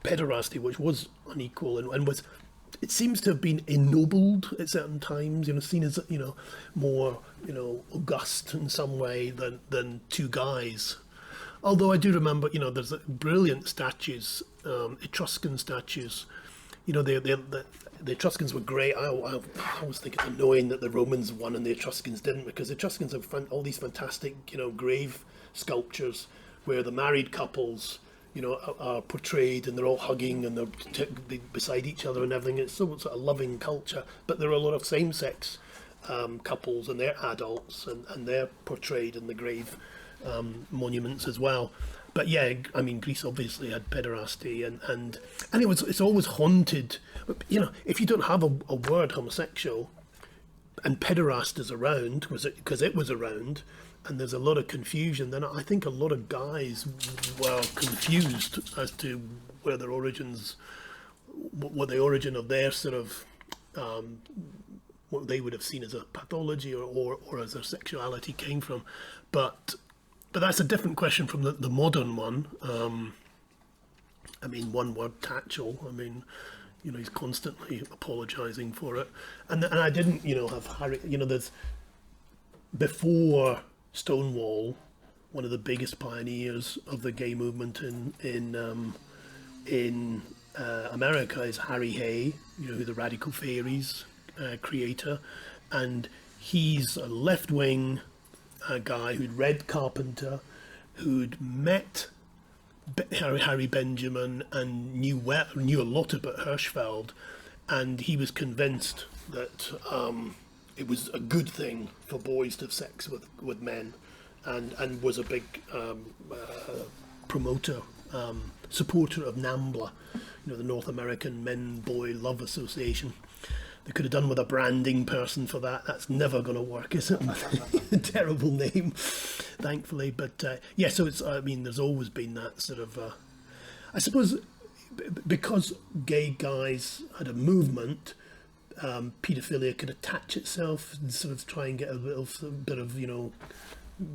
pederasty which was unequal and was, it seems to have been ennobled at certain times, seen as, more, august in some way than two guys. Although I do remember, there's brilliant statues, Etruscan statues. The Etruscans were great. I always think it's annoying that the Romans won and the Etruscans didn't, because the Etruscans have all these fantastic, grave sculptures where the married couples, are portrayed and they're all hugging and they're beside each other and everything. It's so sort of loving culture. But there are a lot of same-sex couples, and they're adults and they're portrayed in the grave monuments as well. But yeah, I mean, Greece obviously had pederasty, and it's always haunted. If you don't have a word homosexual, and pederast is around, because it was around, and there's a lot of confusion, then I think a lot of guys were confused as to where their origins, what the origin of their sort of, what they would have seen as a pathology or as their sexuality came from. But that's a different question from the modern one. I mean, one word, Tatchell. I mean, he's constantly apologising for it. And I didn't, have Harry. There's, before Stonewall, one of the biggest pioneers of the gay movement in America is Harry Hay. Who the Radical Fairies creator, and he's a left-wing guy who'd read Carpenter, who'd met Harry Benjamin and knew a lot about Hirschfeld, and he was convinced that it was a good thing for boys to have sex with men, and was a big promoter, supporter of NAMBLA, the North American Men-Boy Love Association. They could have done with a branding person for that. That's never going to work, is it? Terrible name, thankfully. But yeah, so it's. I mean, there's always been that sort of. I suppose because gay guys had a movement, paedophilia could attach itself and sort of try and get a little bit of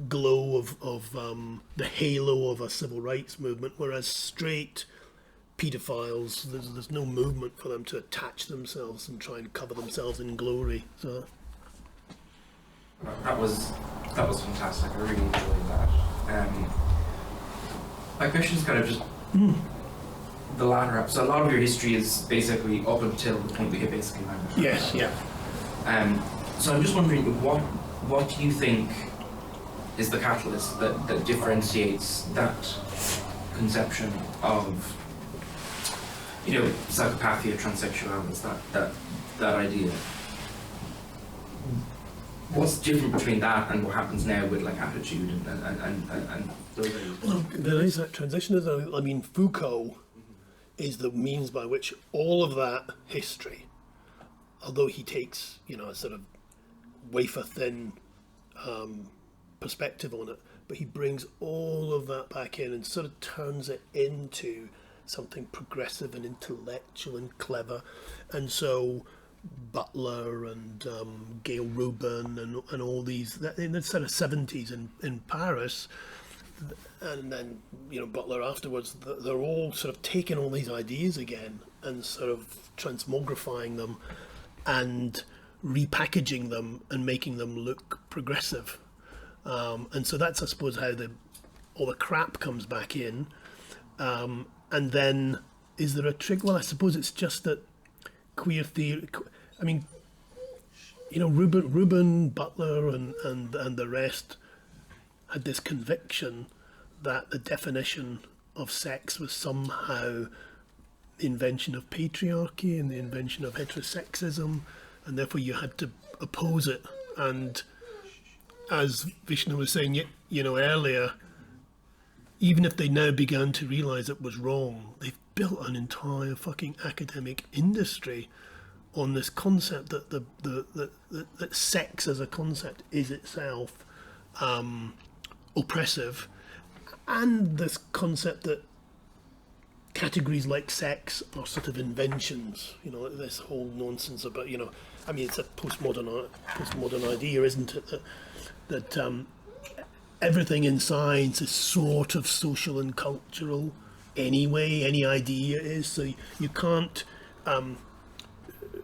glow of the halo of a civil rights movement, whereas straight paedophiles, there's no movement for them to attach themselves and try and cover themselves in glory. So that was fantastic. I really enjoyed that. My question is kind of just the latter up. So a lot of your history is basically up until the point we hit basically language. Yes, yeah. So I'm just wondering, what do you think is the catalyst that differentiates that conception of psychopathia, transsexuality, that idea? What's different between that and what happens now with like attitude and those ideas? Well, there is that transition. I mean, Foucault is the means by which all of that history, although he takes a sort of wafer thin perspective on it, but he brings all of that back in and sort of turns it into something progressive and intellectual and clever. And so Butler and Gail Rubin and all these in the sort of 70s in Paris, and then Butler afterwards, they're all sort of taking all these ideas again and sort of transmogrifying them and repackaging them and making them look progressive. And so that's, I suppose, how all the crap comes back in. And then, is there a trick? Well, I suppose it's just that queer theory. I mean, Rubin, Butler, and the rest had this conviction that the definition of sex was somehow the invention of patriarchy and the invention of heterosexism, and therefore you had to oppose it. And as Vishnu was saying, earlier, even if they now began to realise it was wrong, they've built an entire fucking academic industry on this concept that sex as a concept is itself oppressive, and this concept that categories like sex are sort of inventions. This whole nonsense about I mean, it's a postmodern idea, isn't it? That everything in science is sort of social and cultural anyway. Any idea is, so you can't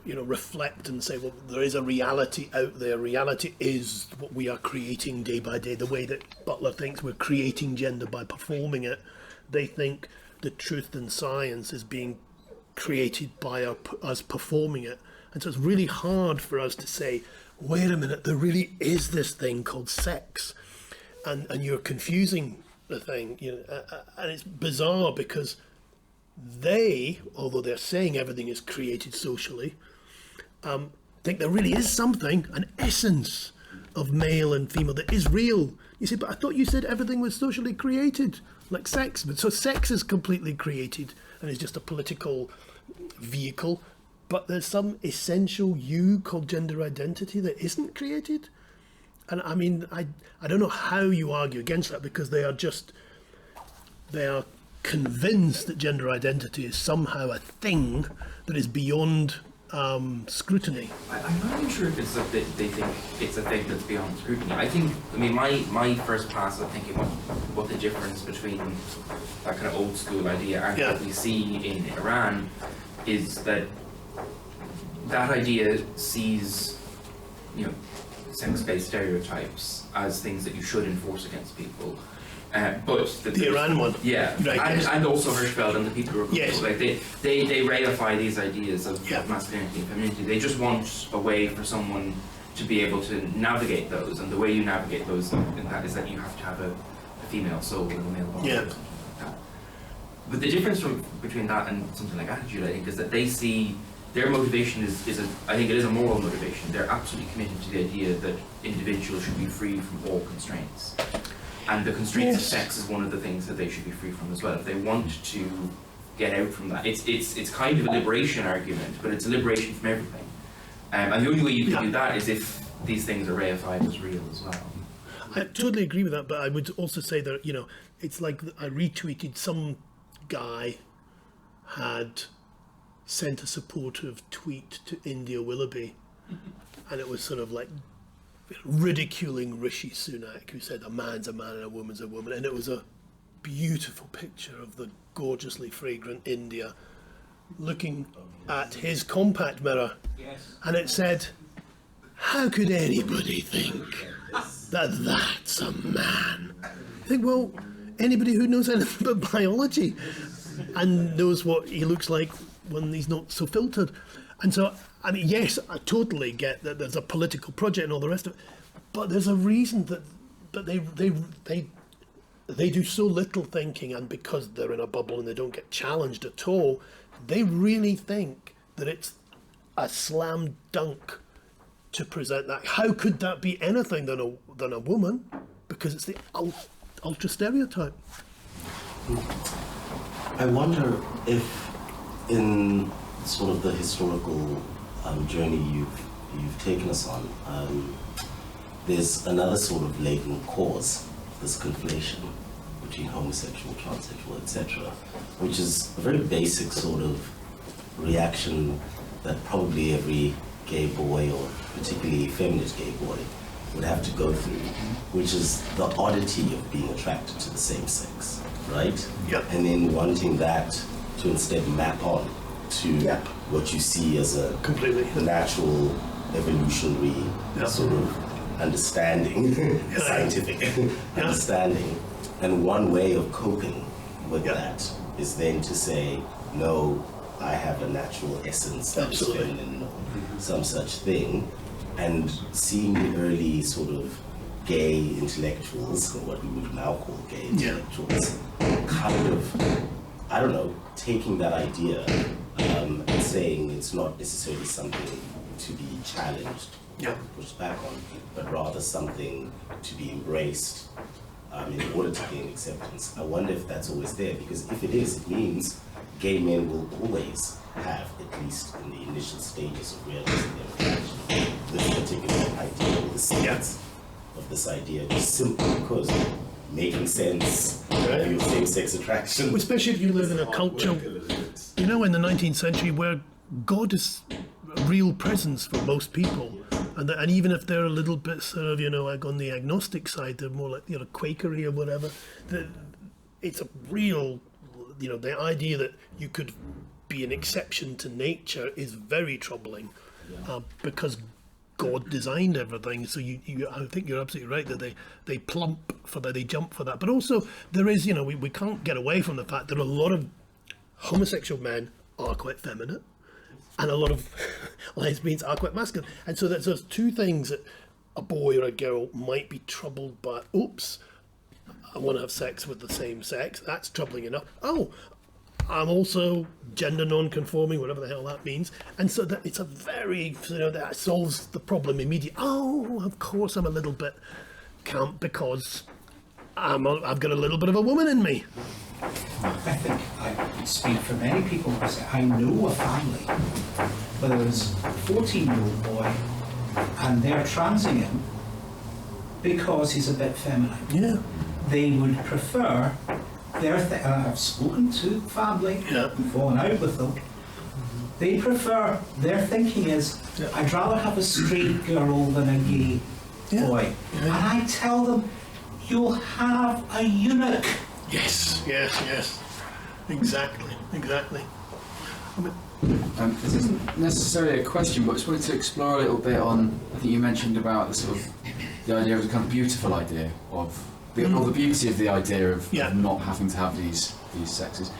reflect and say, well, there is a reality out there. Reality is what we are creating day by day. The way that Butler thinks we're creating gender by performing it, they think the truth in science is being created by us performing it. And so it's really hard for us to say, wait a minute, there really is this thing called sex. And you're confusing the thing, and it's bizarre because they, although they're saying everything is created socially, think there really is something, an essence of male and female that is real. You say, but I thought you said everything was socially created, like sex. But so sex is completely created and is just a political vehicle. But there's some essential you called gender identity that isn't created. And I mean, I don't know how you argue against that, because they are convinced that gender identity is somehow a thing that is beyond scrutiny. I'm not even sure if it's that they think it's a thing that's beyond scrutiny. I mean, my first pass of thinking what the difference between that kind of old school idea and what we see in Iran is that idea sees, sex-based stereotypes as things that you should enforce against people. But the Iran one, yeah, right, and also Hirschfeld and the people who are like they reify these ideas of masculinity and femininity. They just want a way for someone to be able to navigate those, and the way you navigate those in that is that you have to have a female soul and a male body. Yeah. Or something like that. But the difference between that and something like attitude, I think, is that they see their motivation I think it is a moral motivation. They're absolutely committed to the idea that individuals should be free from all constraints. And the constraints of sex is one of the things that they should be free from as well. If they want to get out from that, it's kind of a liberation argument, but it's a liberation from everything. And the only way you can do that is if these things are reified as real as well. I totally agree with that, but I would also say that, you know, it's like I retweeted some guy had sent a supportive tweet to India Willoughby, and it was sort of like ridiculing Rishi Sunak, who said a man's a man and a woman's a woman, and it was a beautiful picture of the gorgeously fragrant India looking at his compact mirror, and it said, how could anybody think that that's a man? I think, well, anybody who knows anything about biology and knows what he looks like when he's not so filtered. And so, I mean, yes, I totally get that there's a political project and all the rest of it, but there's a reason that they do so little thinking, and because they're in a bubble and they don't get challenged at all, they really think that it's a slam dunk to present that. How could that be anything than a woman? Because it's the ultra stereotype. I wonder if, in sort of the historical journey you've taken us on, there's another sort of latent cause of this conflation between homosexual, transsexual, etc., which is a very basic sort of reaction that probably every gay boy, or particularly feminist gay boy, would have to go through, which is the oddity of being attracted to the same sex, right? Yep. And then wanting that to instead map on to what you see as a Completely natural evolutionary sort of understanding, scientific understanding. And one way of coping with that is then to say, no, I have a natural essence that is feminine, or some such thing. And seeing the early sort of gay intellectuals, or what we would now call gay intellectuals, kind of, I don't know, taking that idea and saying it's not necessarily something to be challenged, pushed back on, but rather something to be embraced in order to gain acceptance. I wonder if that's always there, because if it is, it means gay men will always have, at least in the initial stages of realizing their attraction, this particular idea, or the sense of this idea, just simply because making sense of your same-sex attraction. Especially if you live in a culture, you know, in the 19th century where God is a real presence for most people. And even if they're a little bit sort of, you know, like on the agnostic side, they're more like, you know, Quakery or whatever, it's a real, you know, the idea that you could be an exception to nature is very troubling, because God designed everything. So I think you're absolutely right that they plump for that, they jump for that. But also there is, you know, we can't get away from the fact that a lot of homosexual men are quite feminine, and a lot of lesbians are quite masculine. And so there's those two things that a boy or a girl might be troubled by. Oops, I want to have sex with the same sex. That's troubling enough. Oh, I'm also gender non-conforming, whatever the hell that means. And so that it's a very, you know, that solves the problem immediately. Oh, of course I'm a little bit camp because I've got a little bit of a woman in me. I think I speak for many people. I know a family where there's a 14-year-old boy and they're transing him because he's a bit feminine. Yeah. They would prefer I've spoken to family and fallen out with them. They prefer, their thinking is, I'd rather have a straight girl than a gay boy. And I tell them, you'll have a eunuch. Yes. Exactly. This isn't necessarily a question, but I just wanted to explore a little bit on, I think you mentioned about the sort of, the idea of the kind of beautiful idea of, or the beauty of the idea of not having to have these sexes.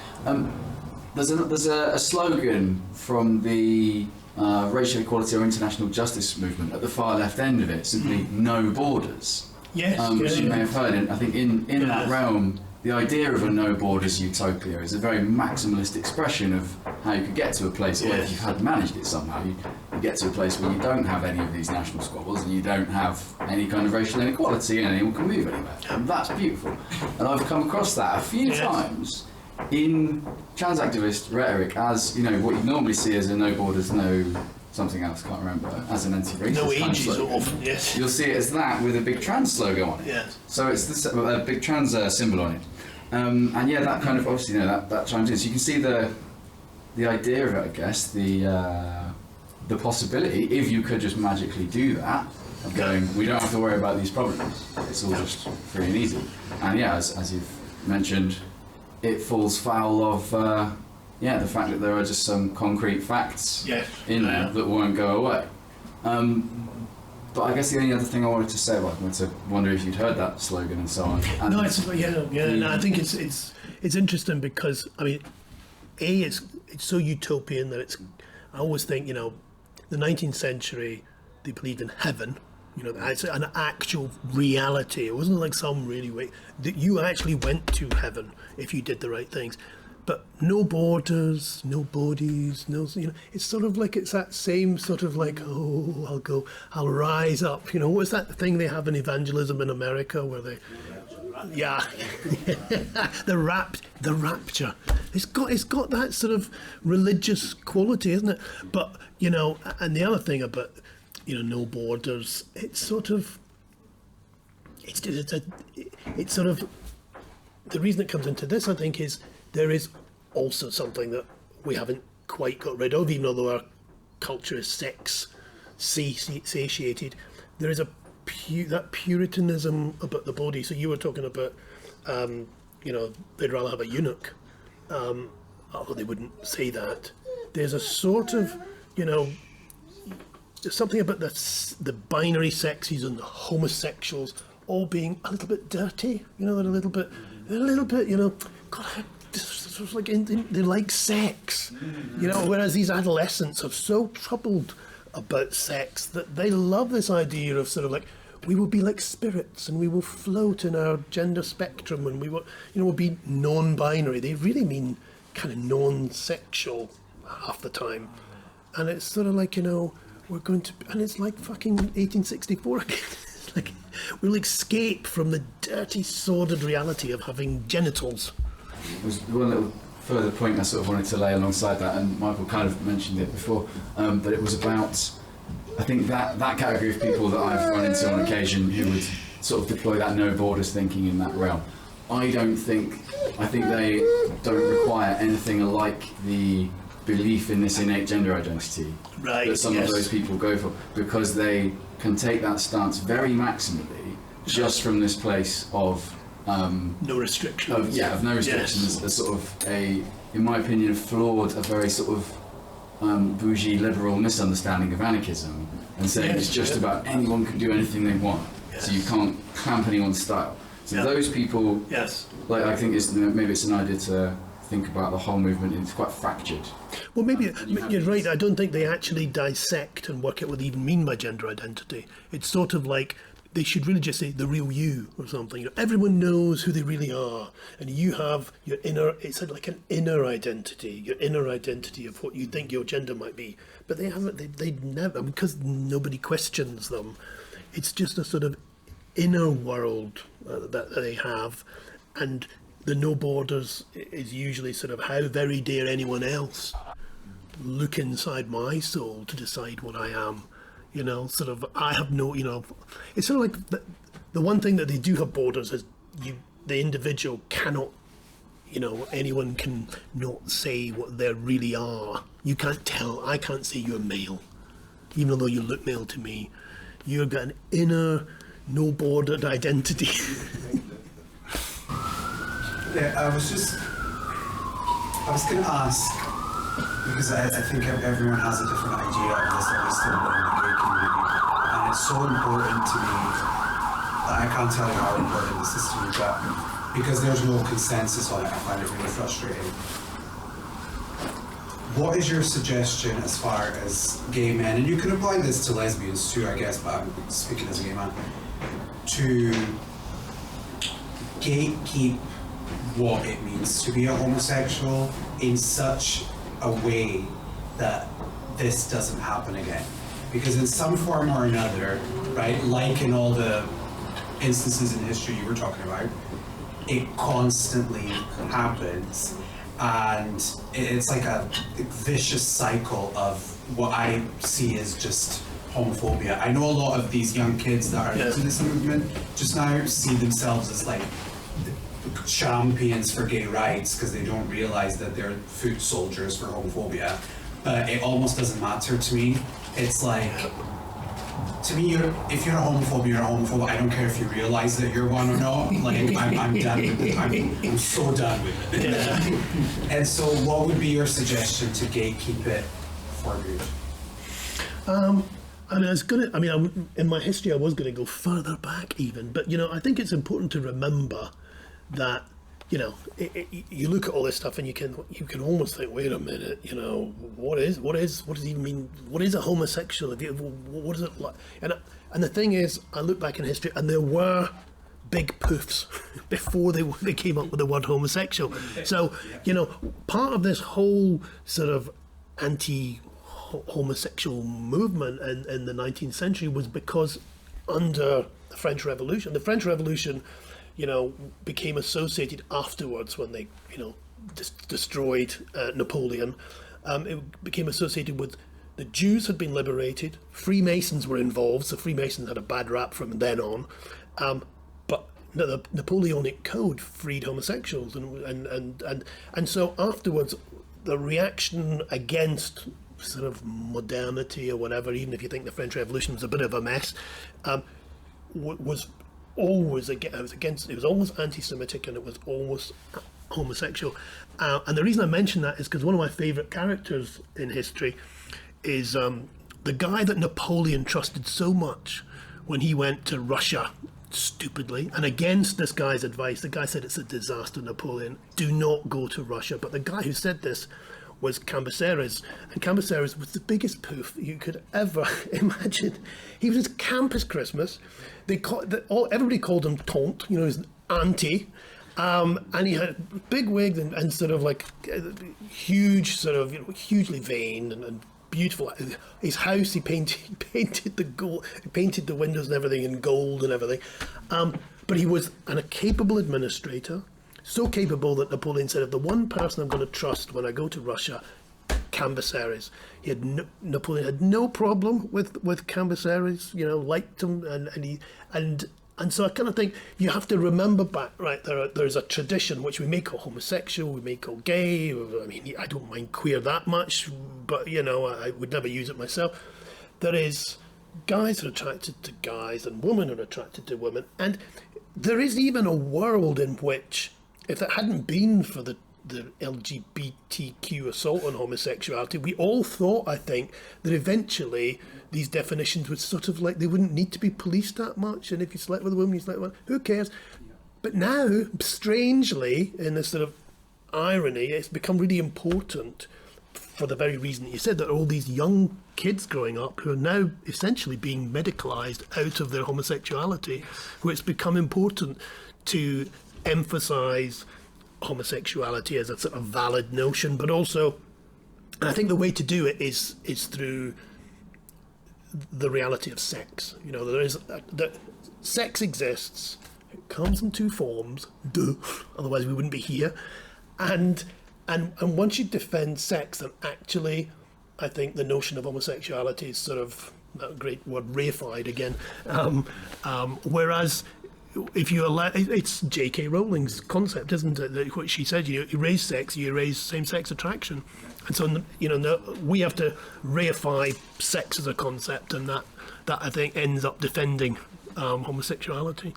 There's a slogan from the racial equality or international justice movement at the far left end of it, simply no borders. which you may have heard. And I think in that realm, the idea of a no borders utopia is a very maximalist expression of how you could get to a place, or if you had managed it somehow, you get to a place where you don't have any of these national squabbles and you don't have any kind of racial inequality and anyone can move anywhere. And that's beautiful. And I've come across that a few times in trans activist rhetoric as, you know, what you normally see as a no borders, no something else, can't remember, as an anti-racist no kind of ages slogan. often, yes. You'll see it as that with a big trans slogan on it. Yes. So it's a big trans symbol on it. And yeah, that kind of, obviously, you know, that chimes in. So you can see the idea of it, I guess, the possibility, if you could just magically do that, of going, we don't have to worry about these problems, it's all just free and easy. And yeah, as you've mentioned, it falls foul of the fact that there are just some concrete facts in there that won't go away. But I guess the only other thing I wanted to say, well, I wanted to wonder if you'd heard that slogan and so on. And no, I think it's interesting because, I mean, it's so utopian that I always think, you know, the 19th century, they believed in heaven, you know, it's an actual reality. It wasn't like some really way that you actually went to heaven if you did the right things. But no borders, no bodies, no, you know, it's sort of like, it's that same sort of like, oh, I'll rise up. You know, what's that thing they have in evangelism in America where they, the rapture. It's got that sort of religious quality, isn't it? But, you know, and the other thing about, you know, no borders, it's sort of, it's sort of, the reason it comes into this, I think, is there is also something that we haven't quite got rid of, even though our culture is sex satiated. There is that puritanism about the body. So you were talking about, you know, they'd rather have a eunuch, although they wouldn't say that. There's a sort of, you know, there's something about the binary sexes and the homosexuals all being a little bit dirty. You know, they're a little bit, you know, God, sort of like they like sex, you know, whereas these adolescents are so troubled about sex that they love this idea of sort of like, we will be like spirits and we will float in our gender spectrum and we will, you know, we'll be non-binary. They really mean kind of non-sexual half the time. And it's sort of like, you know, we're going to, and it's like fucking 1864 again. It's like, we'll escape from the dirty, sordid reality of having genitals. There's one little further point I sort of wanted to lay alongside that, and Michael kind of mentioned it before, but it was about, I think that category of people that I've run into on occasion who would sort of deploy that no borders thinking in that realm. I think they don't require anything like the belief in this innate gender identity that some of those people go for, because they can take that stance very maximally just from this place of no restrictions. Of no restrictions. A sort of in my opinion, flawed, a very sort of bougie liberal misunderstanding of anarchism, and saying it's just about anyone can do anything they want, so you can't clamp anyone's style. So those people, like, I think maybe it's an idea to think about the whole movement. It's quite fractured. Well, maybe you're right. I don't think they actually dissect and work out what they even mean by gender identity. It's sort of like, they should really just say the real you or something. You know, everyone knows who they really are, and you have your inner. It's like an inner identity, your inner identity of what you think your gender might be. But they haven't. They never, because nobody questions them. It's just a sort of inner world that they have, and the no borders is usually sort of, how very dare anyone else look inside my soul to decide what I am. You know, sort of, I have no, you know, it's sort of like the one thing that they do have borders is the individual cannot, you know, anyone can not say what they really are. You can't tell, I can't say you're male, even though you look male to me. You've got an inner, no bordered identity. Yeah, I was going to ask, because I think everyone has a different idea of this, at least in the gay community, and it's so important to me that I can't tell you how important this is to me, but because there's no consensus on it, I find it really frustrating. What is your suggestion as far as gay men, and you can apply this to lesbians too, I guess, but I'm speaking as a gay man. to gatekeep what it means to be a homosexual in such a way that this doesn't happen again. Because in some form or another, right, like in all the instances in history you were talking about, it constantly happens, and it's like a vicious cycle of what I see as just homophobia. I know a lot of these young kids that are into this movement just now see themselves as like champions for gay rights because they don't realize that they're foot soldiers for homophobia, but it almost doesn't matter to me. It's like, to me, if you're a homophobe, you're a homophobe. I don't care if you realize that you're one or not. Like, I'm done with it. I'm so done with it. Yeah. And so what would be your suggestion to gatekeep it for good? In my history, I was going to go further back even, but, I think it's important to remember that, you look at all this stuff and you can almost think, wait a minute, what does it even mean? What is a homosexual? What is it like? And the thing is, I look back in history and there were big poofs before they came up with the word homosexual. So, part of this whole sort of anti-homosexual movement in the 19th century was because under the French Revolution, became associated afterwards when they, destroyed Napoleon. It became associated with the Jews had been liberated, Freemasons were involved, so Freemasons had a bad rap from then on, but the Napoleonic Code freed homosexuals, and so afterwards the reaction against sort of modernity or whatever, even if you think the French Revolution was a bit of a mess, was always against. It was always anti-Semitic and it was almost homosexual. And the reason I mention that is because one of my favourite characters in history is the guy that Napoleon trusted so much when he went to Russia stupidly and against this guy's advice. The guy said, it's a disaster, Napoleon, do not go to Russia. But the guy who said this was Cambyses, and Cambyses was the biggest poof you could ever imagine. He was as camp as Christmas. Everybody called him Taunt, his auntie, and he had big wigs and sort of like huge, sort of hugely vain and beautiful. His house, he painted the windows and everything in gold and everything. But he was a capable administrator. So capable that Napoleon said, if the one person I'm going to trust when I go to Russia, Cambyses. Napoleon had no problem with Cambyses, liked him, and so I kind of think you have to remember back, right? There's a tradition which we may call homosexual, we may call gay. I mean, I don't mind queer that much, but I would never use it myself. There is guys are attracted to guys and women are attracted to women, and there is even a world in which, if it hadn't been for the LGBTQ assault on homosexuality, we all thought, I think, that eventually these definitions would sort of like, they wouldn't need to be policed that much, and if you slept with a woman, you slept with a woman, who cares? But now, strangely, in this sort of irony, it's become really important for the very reason that you said, that all these young kids growing up who are now essentially being medicalised out of their homosexuality, where it's become important to emphasise homosexuality as a sort of valid notion, but also, and I think the way to do it is through the reality of sex. That sex exists. It comes in two forms. Duh. Otherwise, we wouldn't be here. And once you defend sex, then actually, I think the notion of homosexuality is sort of that great word reified again. Whereas, if you allow, it's J.K. Rowling's concept, isn't it? What she said, you erase sex, you erase same-sex attraction, and so we have to reify sex as a concept, and that I think ends up defending homosexuality.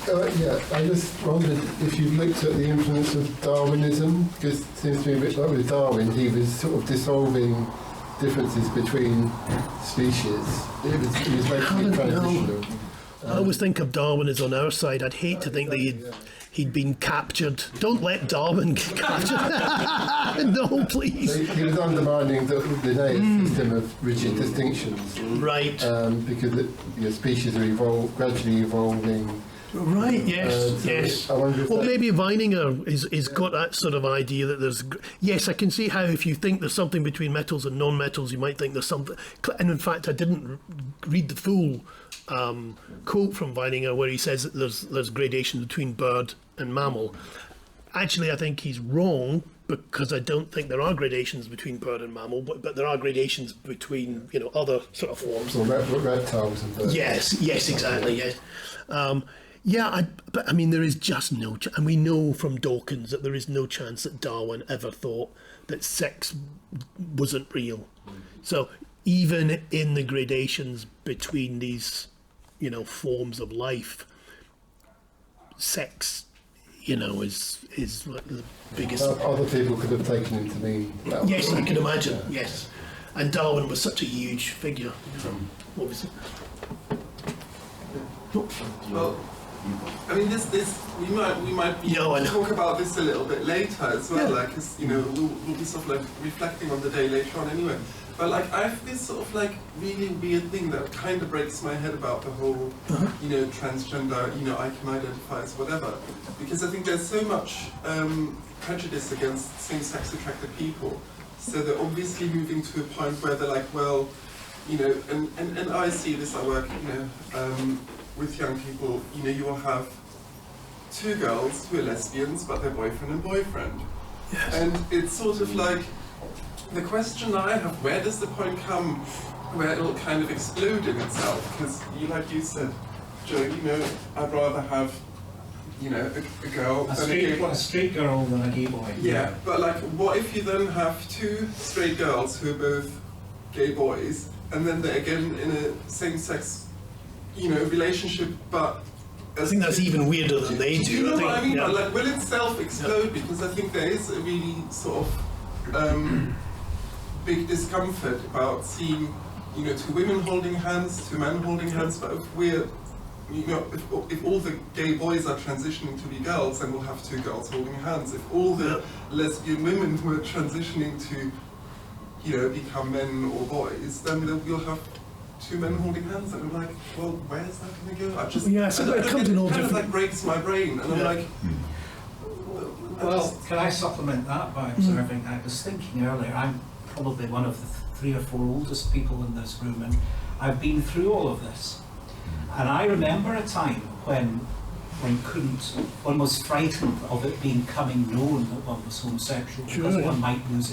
I just wondered if you've looked at the influence of Darwinism, because it seems to me a bit like with Darwin, he was sort of dissolving differences between species. It was making it transitional. I always think of Darwin as on our side. I'd hate to think that he'd been captured. Don't let Darwin get captured. No, please. So he was undermining the Linnaean system of rigid distinctions. Right. Because species are gradually evolving. Right, yes, yes. I wonder if Well, maybe Weininger is got that sort of idea that there's... Yes, I can see how if you think there's something between metals and non-metals, you might think there's something... And in fact, I didn't read the full quote from Weininger where he says that there's gradation between bird and mammal. Actually, I think he's wrong, because I don't think there are gradations between bird and mammal, but there are gradations between, other sort of forms. Or reptiles and birds. Yes, exactly, yes. But I mean, there is just no chance, and we know from Dawkins that there is no chance that Darwin ever thought that sex wasn't real. So even in the gradations between these, forms of life, sex, is like the biggest. Other people could have taken him to mean that. Yes, I can imagine. Yes, and Darwin was such a huge figure. Obviously. Well, I mean, we might be talk about this a little bit later as well. Yeah. Like, we'll be sort of like reflecting on the day later on anyway. But like, I have this sort of like really weird thing that kind of breaks my head about the whole, transgender, I can identify as whatever, because I think there's so much prejudice against same-sex attracted people. So they're obviously moving to a point where they're like, well, and I see this. I work, with young people, you will have two girls who are lesbians, but they're boyfriend and boyfriend. Yes. And it's sort of like, the question I have, where does the point come where it'll kind of explode in itself? Because, like you said, Joe, I'd rather have, a girl than a gay boy. A straight girl than a gay boy. Yeah, but like, what if you then have two straight girls who are both gay boys, and then they're again in a same-sex relationship, but I think that's even weirder than they do. Do you know what I mean? Yeah. Like, will itself explode? Yeah. Because I think there is a really sort of big discomfort about seeing, two women holding hands, two men holding hands. But if we're, if all the gay boys are transitioning to be girls, then we'll have two girls holding hands. If all the lesbian women were transitioning to, become men or boys, then we'll have two men holding hands, and I'm like, well, where's that going to go? So it comes in all different. Like breaks my brain, and I'm like. Well, can I supplement that by observing? I was thinking earlier. I'm probably one of the 3 or 4 oldest people in this room, and I've been through all of this. And I remember a time when one was frightened of it becoming known that one was homosexual, because one might lose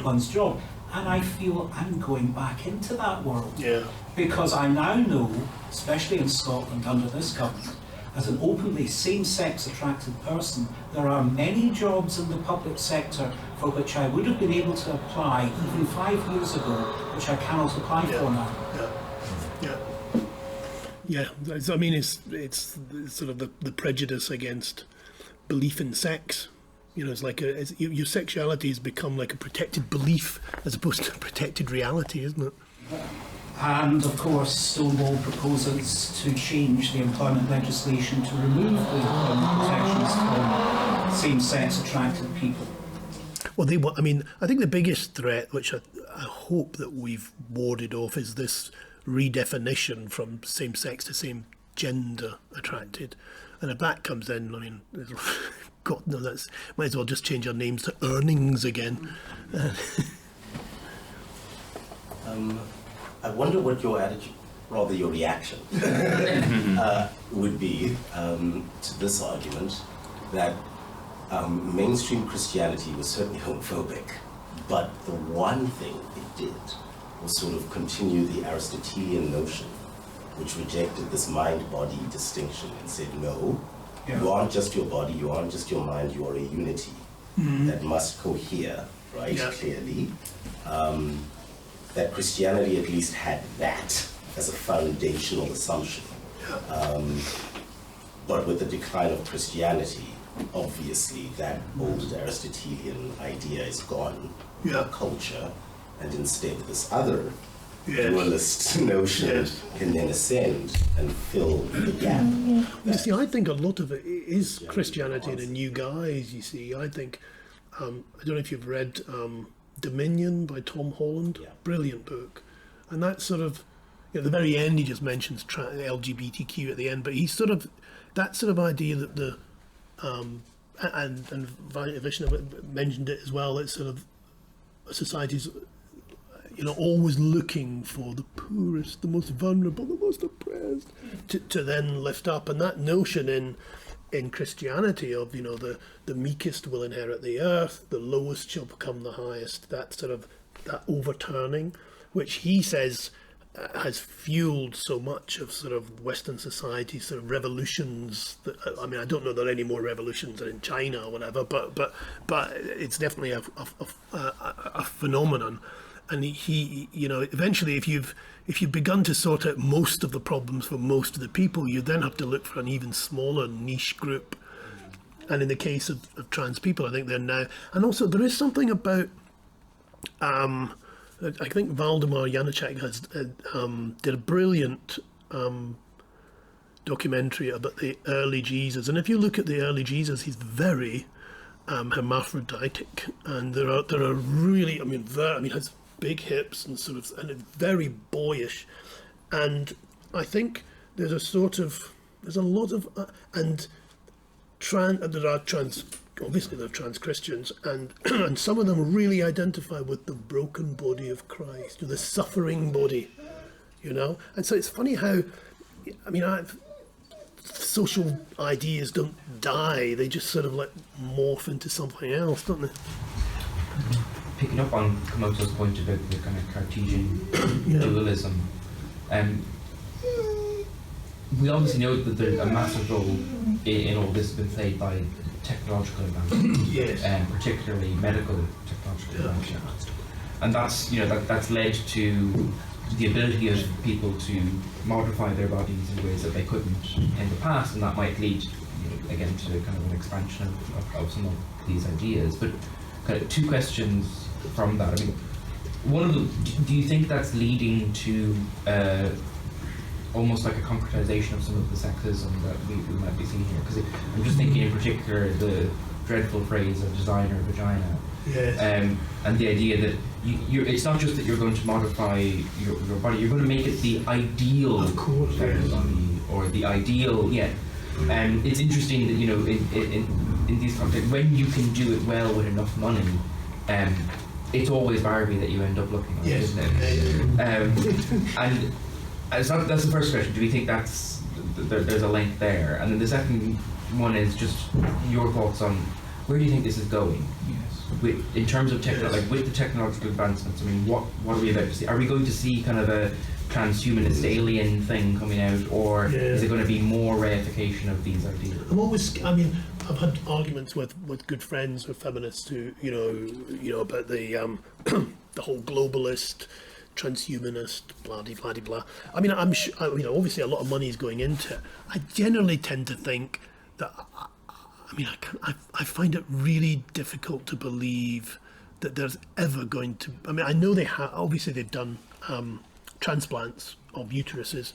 one's job. And I feel I'm going back into that world. Yeah. Because I now know, especially in Scotland under this government, as an openly same-sex attracted person, there are many jobs in the public sector for which I would have been able to apply even 5 years ago, which I cannot apply for now. Yeah. I mean, it's sort of the prejudice against belief in sex. It's like your sexuality has become like a protected belief as opposed to a protected reality, isn't it? And of course, Stonewall proposes to change the employment legislation to remove the employment protections from same-sex attracted people. Well, I think the biggest threat, which I hope that we've warded off, is this redefinition from same-sex to same-gender attracted. And if that comes in, I mean, God, no, might as well just change our names to earnings again. I wonder what your attitude, rather your reaction, would be to this argument that mainstream Christianity was certainly homophobic, but the one thing it did was sort of continue the Aristotelian notion, which rejected this mind-body distinction and said, no, you aren't just your body, you aren't just your mind, you are a unity that must cohere, right, clearly. That Christianity at least had that as a foundational assumption. But with the decline of Christianity, obviously that old Aristotelian idea is gone, culture, and instead this other dualist notion can then ascend and fill the gap. You see, I think a lot of it is Christianity in a new guise, you see. I think, I don't know if you've read Dominion by Tom Holland, brilliant book. And that sort of, at the very end he just mentions LGBTQ at the end, but he's sort of, that sort of idea that the, and Vishnu mentioned it as well, it's sort of society's, always looking for the poorest, the most vulnerable, the most oppressed, to then lift up. And that notion in Christianity of, the meekest will inherit the earth, the lowest shall become the highest, that sort of, that overturning, which he says has fueled so much of sort of Western society, sort of revolutions. I mean, I don't know there are any more revolutions in China or whatever, but it's definitely a phenomenon. And he, eventually, if you've begun to sort out most of the problems for most of the people, you then have to look for an even smaller niche group. And in the case of trans people, I think they're now, and also there is something about, I think Valdemar Janacek did a brilliant documentary about the early Jesus. And if you look at the early Jesus, he's very hermaphroditic, and there are really, has big hips and sort of, and it's very boyish. And I think there's a lot of, and there are trans, obviously they're trans Christians, and and some of them really identify with the broken body of Christ, or the suffering body, And so it's funny how, social ideas don't die; they just sort of like morph into something else, don't they? Picking up on Komoto's point about the kind of Cartesian dualism, we obviously know that there's a massive role in all this has been played by technological advancement, particularly medical technological advancement, and that's that's led to the ability of people to modify their bodies in ways that they couldn't in the past, and that might lead again to kind of an expansion of some of these ideas. But kind of two questions from that. I mean, one of them, do you think that's leading to almost like a concretization of some of the sexism that we might be seeing here? Because I'm just thinking in particular the dreadful phrase of designer vagina, and the idea that it's not just that you're going to modify your body, you're going to make it the ideal body, or the ideal, it's interesting that in these contexts, when you can do it well with enough money, it's always Barbie that you end up looking like, isn't it? And that's the first question. Do we think there's a link there? And then the second one is just your thoughts on where do you think this is going? In terms of with the technological advancements, I mean, what are we about to see? Are we going to see kind of a transhumanist alien thing coming out, or is it going to be more reification of these ideas? I've had arguments with good friends, with feminists who, about the the whole globalist, transhumanist, blah blah blah. I'm sure, obviously a lot of money is going into it. I generally tend to think that, I find it really difficult to believe that there's ever going to, I know they have, obviously they've done transplants of uteruses.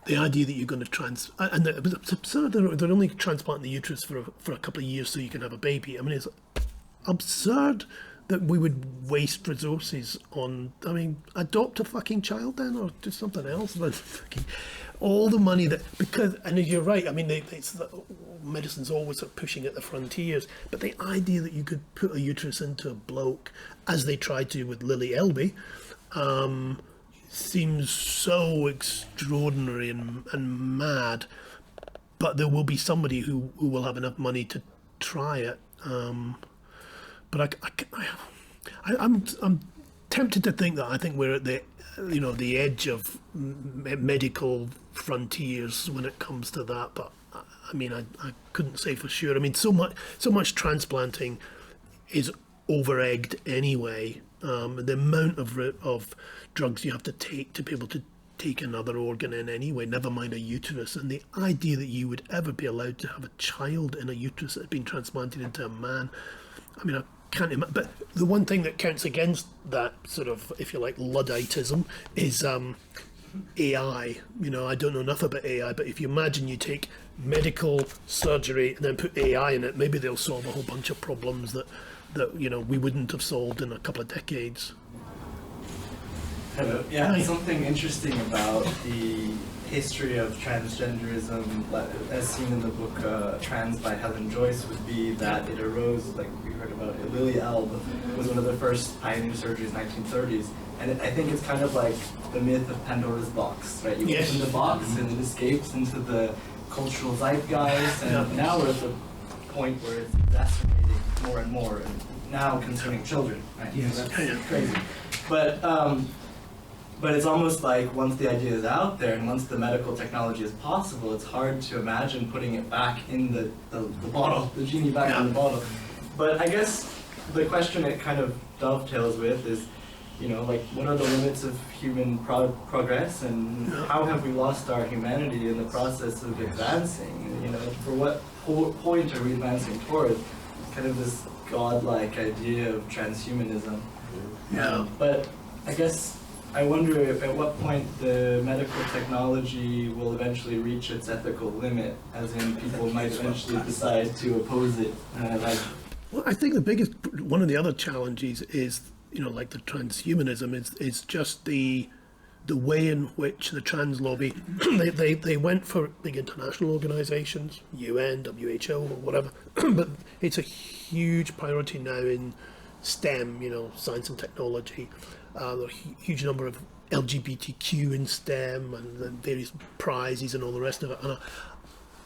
The idea that you're going to and it's absurd, they're only transplanting the uterus for a couple of years so you can have a baby. It's absurd that we would waste resources on, adopt a fucking child then, or do something else. All the money and you're right, medicine's always pushing at the frontiers, but the idea that you could put a uterus into a bloke, as they tried to with Lily Elby, seems so extraordinary and mad, but there will be somebody who will have enough money to try it. But I'm tempted to think that I think we're at the edge of medical frontiers when it comes to that. But I couldn't say for sure. So much transplanting is over-egged anyway. The amount of drugs you have to take to be able to take another organ in anyway, never mind a uterus. And the idea that you would ever be allowed to have a child in a uterus that had been transplanted into a man, can't imagine. But the one thing that counts against that sort of, if you like, Ludditism is AI. You know, I don't know enough about AI, but if you imagine you take medical surgery and then put AI in it, maybe they'll solve a whole bunch of problems that you know we wouldn't have solved in a couple of decades. Hello. Yeah, something interesting about the history of transgenderism, as seen in the book Trans by Helen Joyce, would be that it arose, like we heard about, Lily Alb was one of the first pioneer surgeries in the 1930s. And I think it's kind of like the myth of Pandora's box, right? You open the box and it escapes into the cultural zeitgeist, and now we're at the point where it's exacerbating more and more, and now concerning children, right? Yes. So that's crazy. But it's almost like once the idea is out there and once the medical technology is possible, it's hard to imagine putting it back in the bottle, the genie back in the bottle. But I guess the question it kind of dovetails with is, you know, like, what are the limits of human progress, and how have we lost our humanity in the process of advancing? You know, for what point are we advancing towards? Kind of this godlike idea of transhumanism. But I guess I wonder if at what point the medical technology will eventually reach its ethical limit, as in people might eventually decide to oppose it. Well, I think one of the other challenges is, you know, like the transhumanism is just the way in which the trans lobby they went for big international organisations, UN, WHO, or whatever, but it's a huge priority now in STEM, you know, science and technology. There are a huge number of LGBTQ in STEM and the various prizes and all the rest of it. And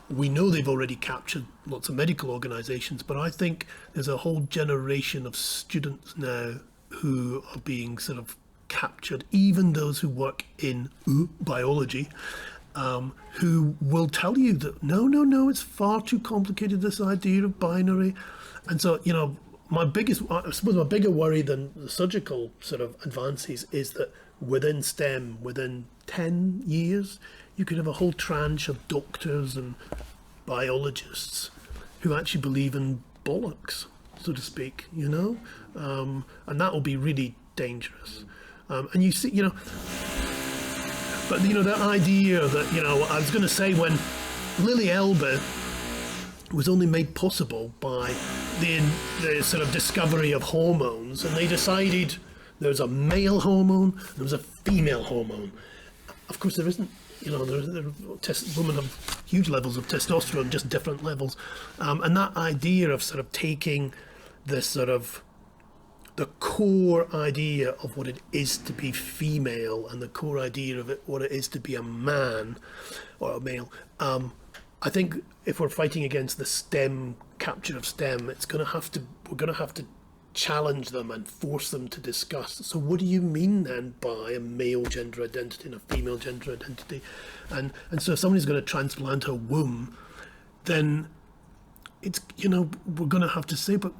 we know they've already captured lots of medical organisations, but I think there's a whole generation of students now who are being sort of captured, even those who work in biology, who will tell you that no, it's far too complicated, this idea of binary. And so, you know, I suppose my bigger worry than the surgical sort of advances is that within STEM, within 10 years, you could have a whole tranche of doctors and biologists who actually believe in bollocks, so to speak, you know? And that will be really dangerous. And you see, you know, but, you know, that idea that, you know, I was going to say when Lily Elbe was only made possible by the sort of discovery of hormones, and they decided there's a male hormone and there's a female hormone. Of course, there isn't. You know, women have huge levels of testosterone, just different levels, and that idea of sort of taking this sort of the core idea of what it is to be female and the core idea of what it is to be a man or a male. I think if we're fighting against the STEM capture of STEM, we're going to have to challenge them and force them to discuss. So what do you mean then by a male gender identity and a female gender identity? And so if somebody's going to transplant a womb, then it's, you know, we're going to have to say, but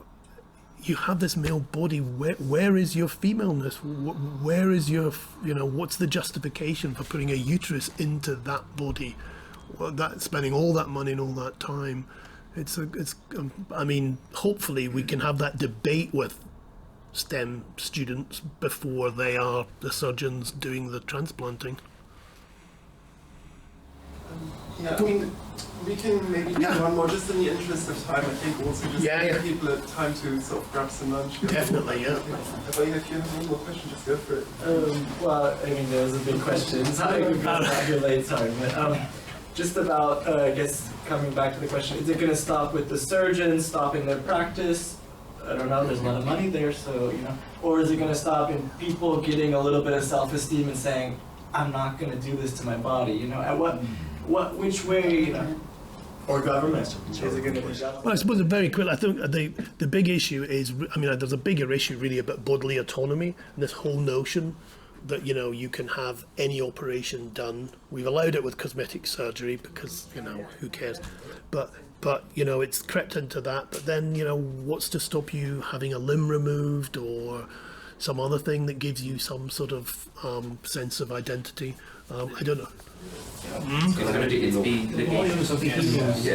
you have this male body, where is your femaleness? Where is your, you know, what's the justification for putting a uterus into that body? Well, spending all that money and all that time, I mean, hopefully we can have that debate with STEM students before they are the surgeons doing the transplanting. Yeah, I mean, we can maybe do one more, just in the interest of time. I think also just give people time to sort of grab some lunch. Definitely, yeah. But if you have one more question, just go for it. Well, I mean, there's a big question. Sorry, we got here late, sorry. But, just about, I guess, coming back to the question, is it going to stop with the surgeons stopping their practice? I don't know, there's a lot of money there, so, you know. Or is it going to stop in people getting a little bit of self-esteem and saying, I'm not going to do this to my body, you know? At which way, you know? Or government, is it going to be done? Well, I suppose very quickly, I think the big issue is, I mean, there's a bigger issue really about bodily autonomy and this whole notion that, you know, you can have any operation done. We've allowed it with cosmetic surgery because, you know, who cares? But you know, it's crept into that. But then, you know, what's to stop you having a limb removed or, some other thing that gives you some sort of sense of identity. I don't know. It's going to be, it's be Lawyers of the heroes.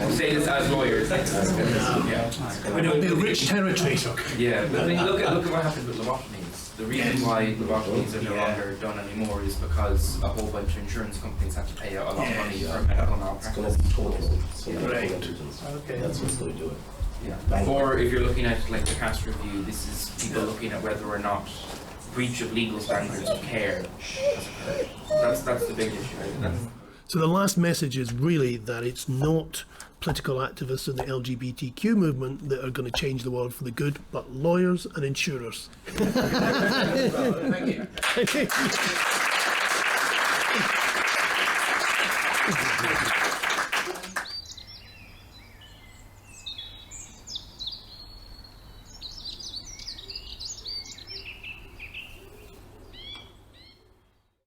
I'm saying this as lawyers. It'll be rich territory. Yeah, but I mean, look at what happened with lobotomies. The reason why lobotomies are no longer done anymore is because a whole bunch of insurance companies have to pay out a lot of money for medical It's going malpractice. to be total. So Right. Okay. That's what's going to do it. Yeah. Or if you're looking at like the CAS review, this is people looking at whether or not breach of legal standards of care has occurred. That's the big issue. Right? So the last message is really that it's not political activists in the LGBTQ movement that are going to change the world for the good, but lawyers and insurers. Thank you. Thank you.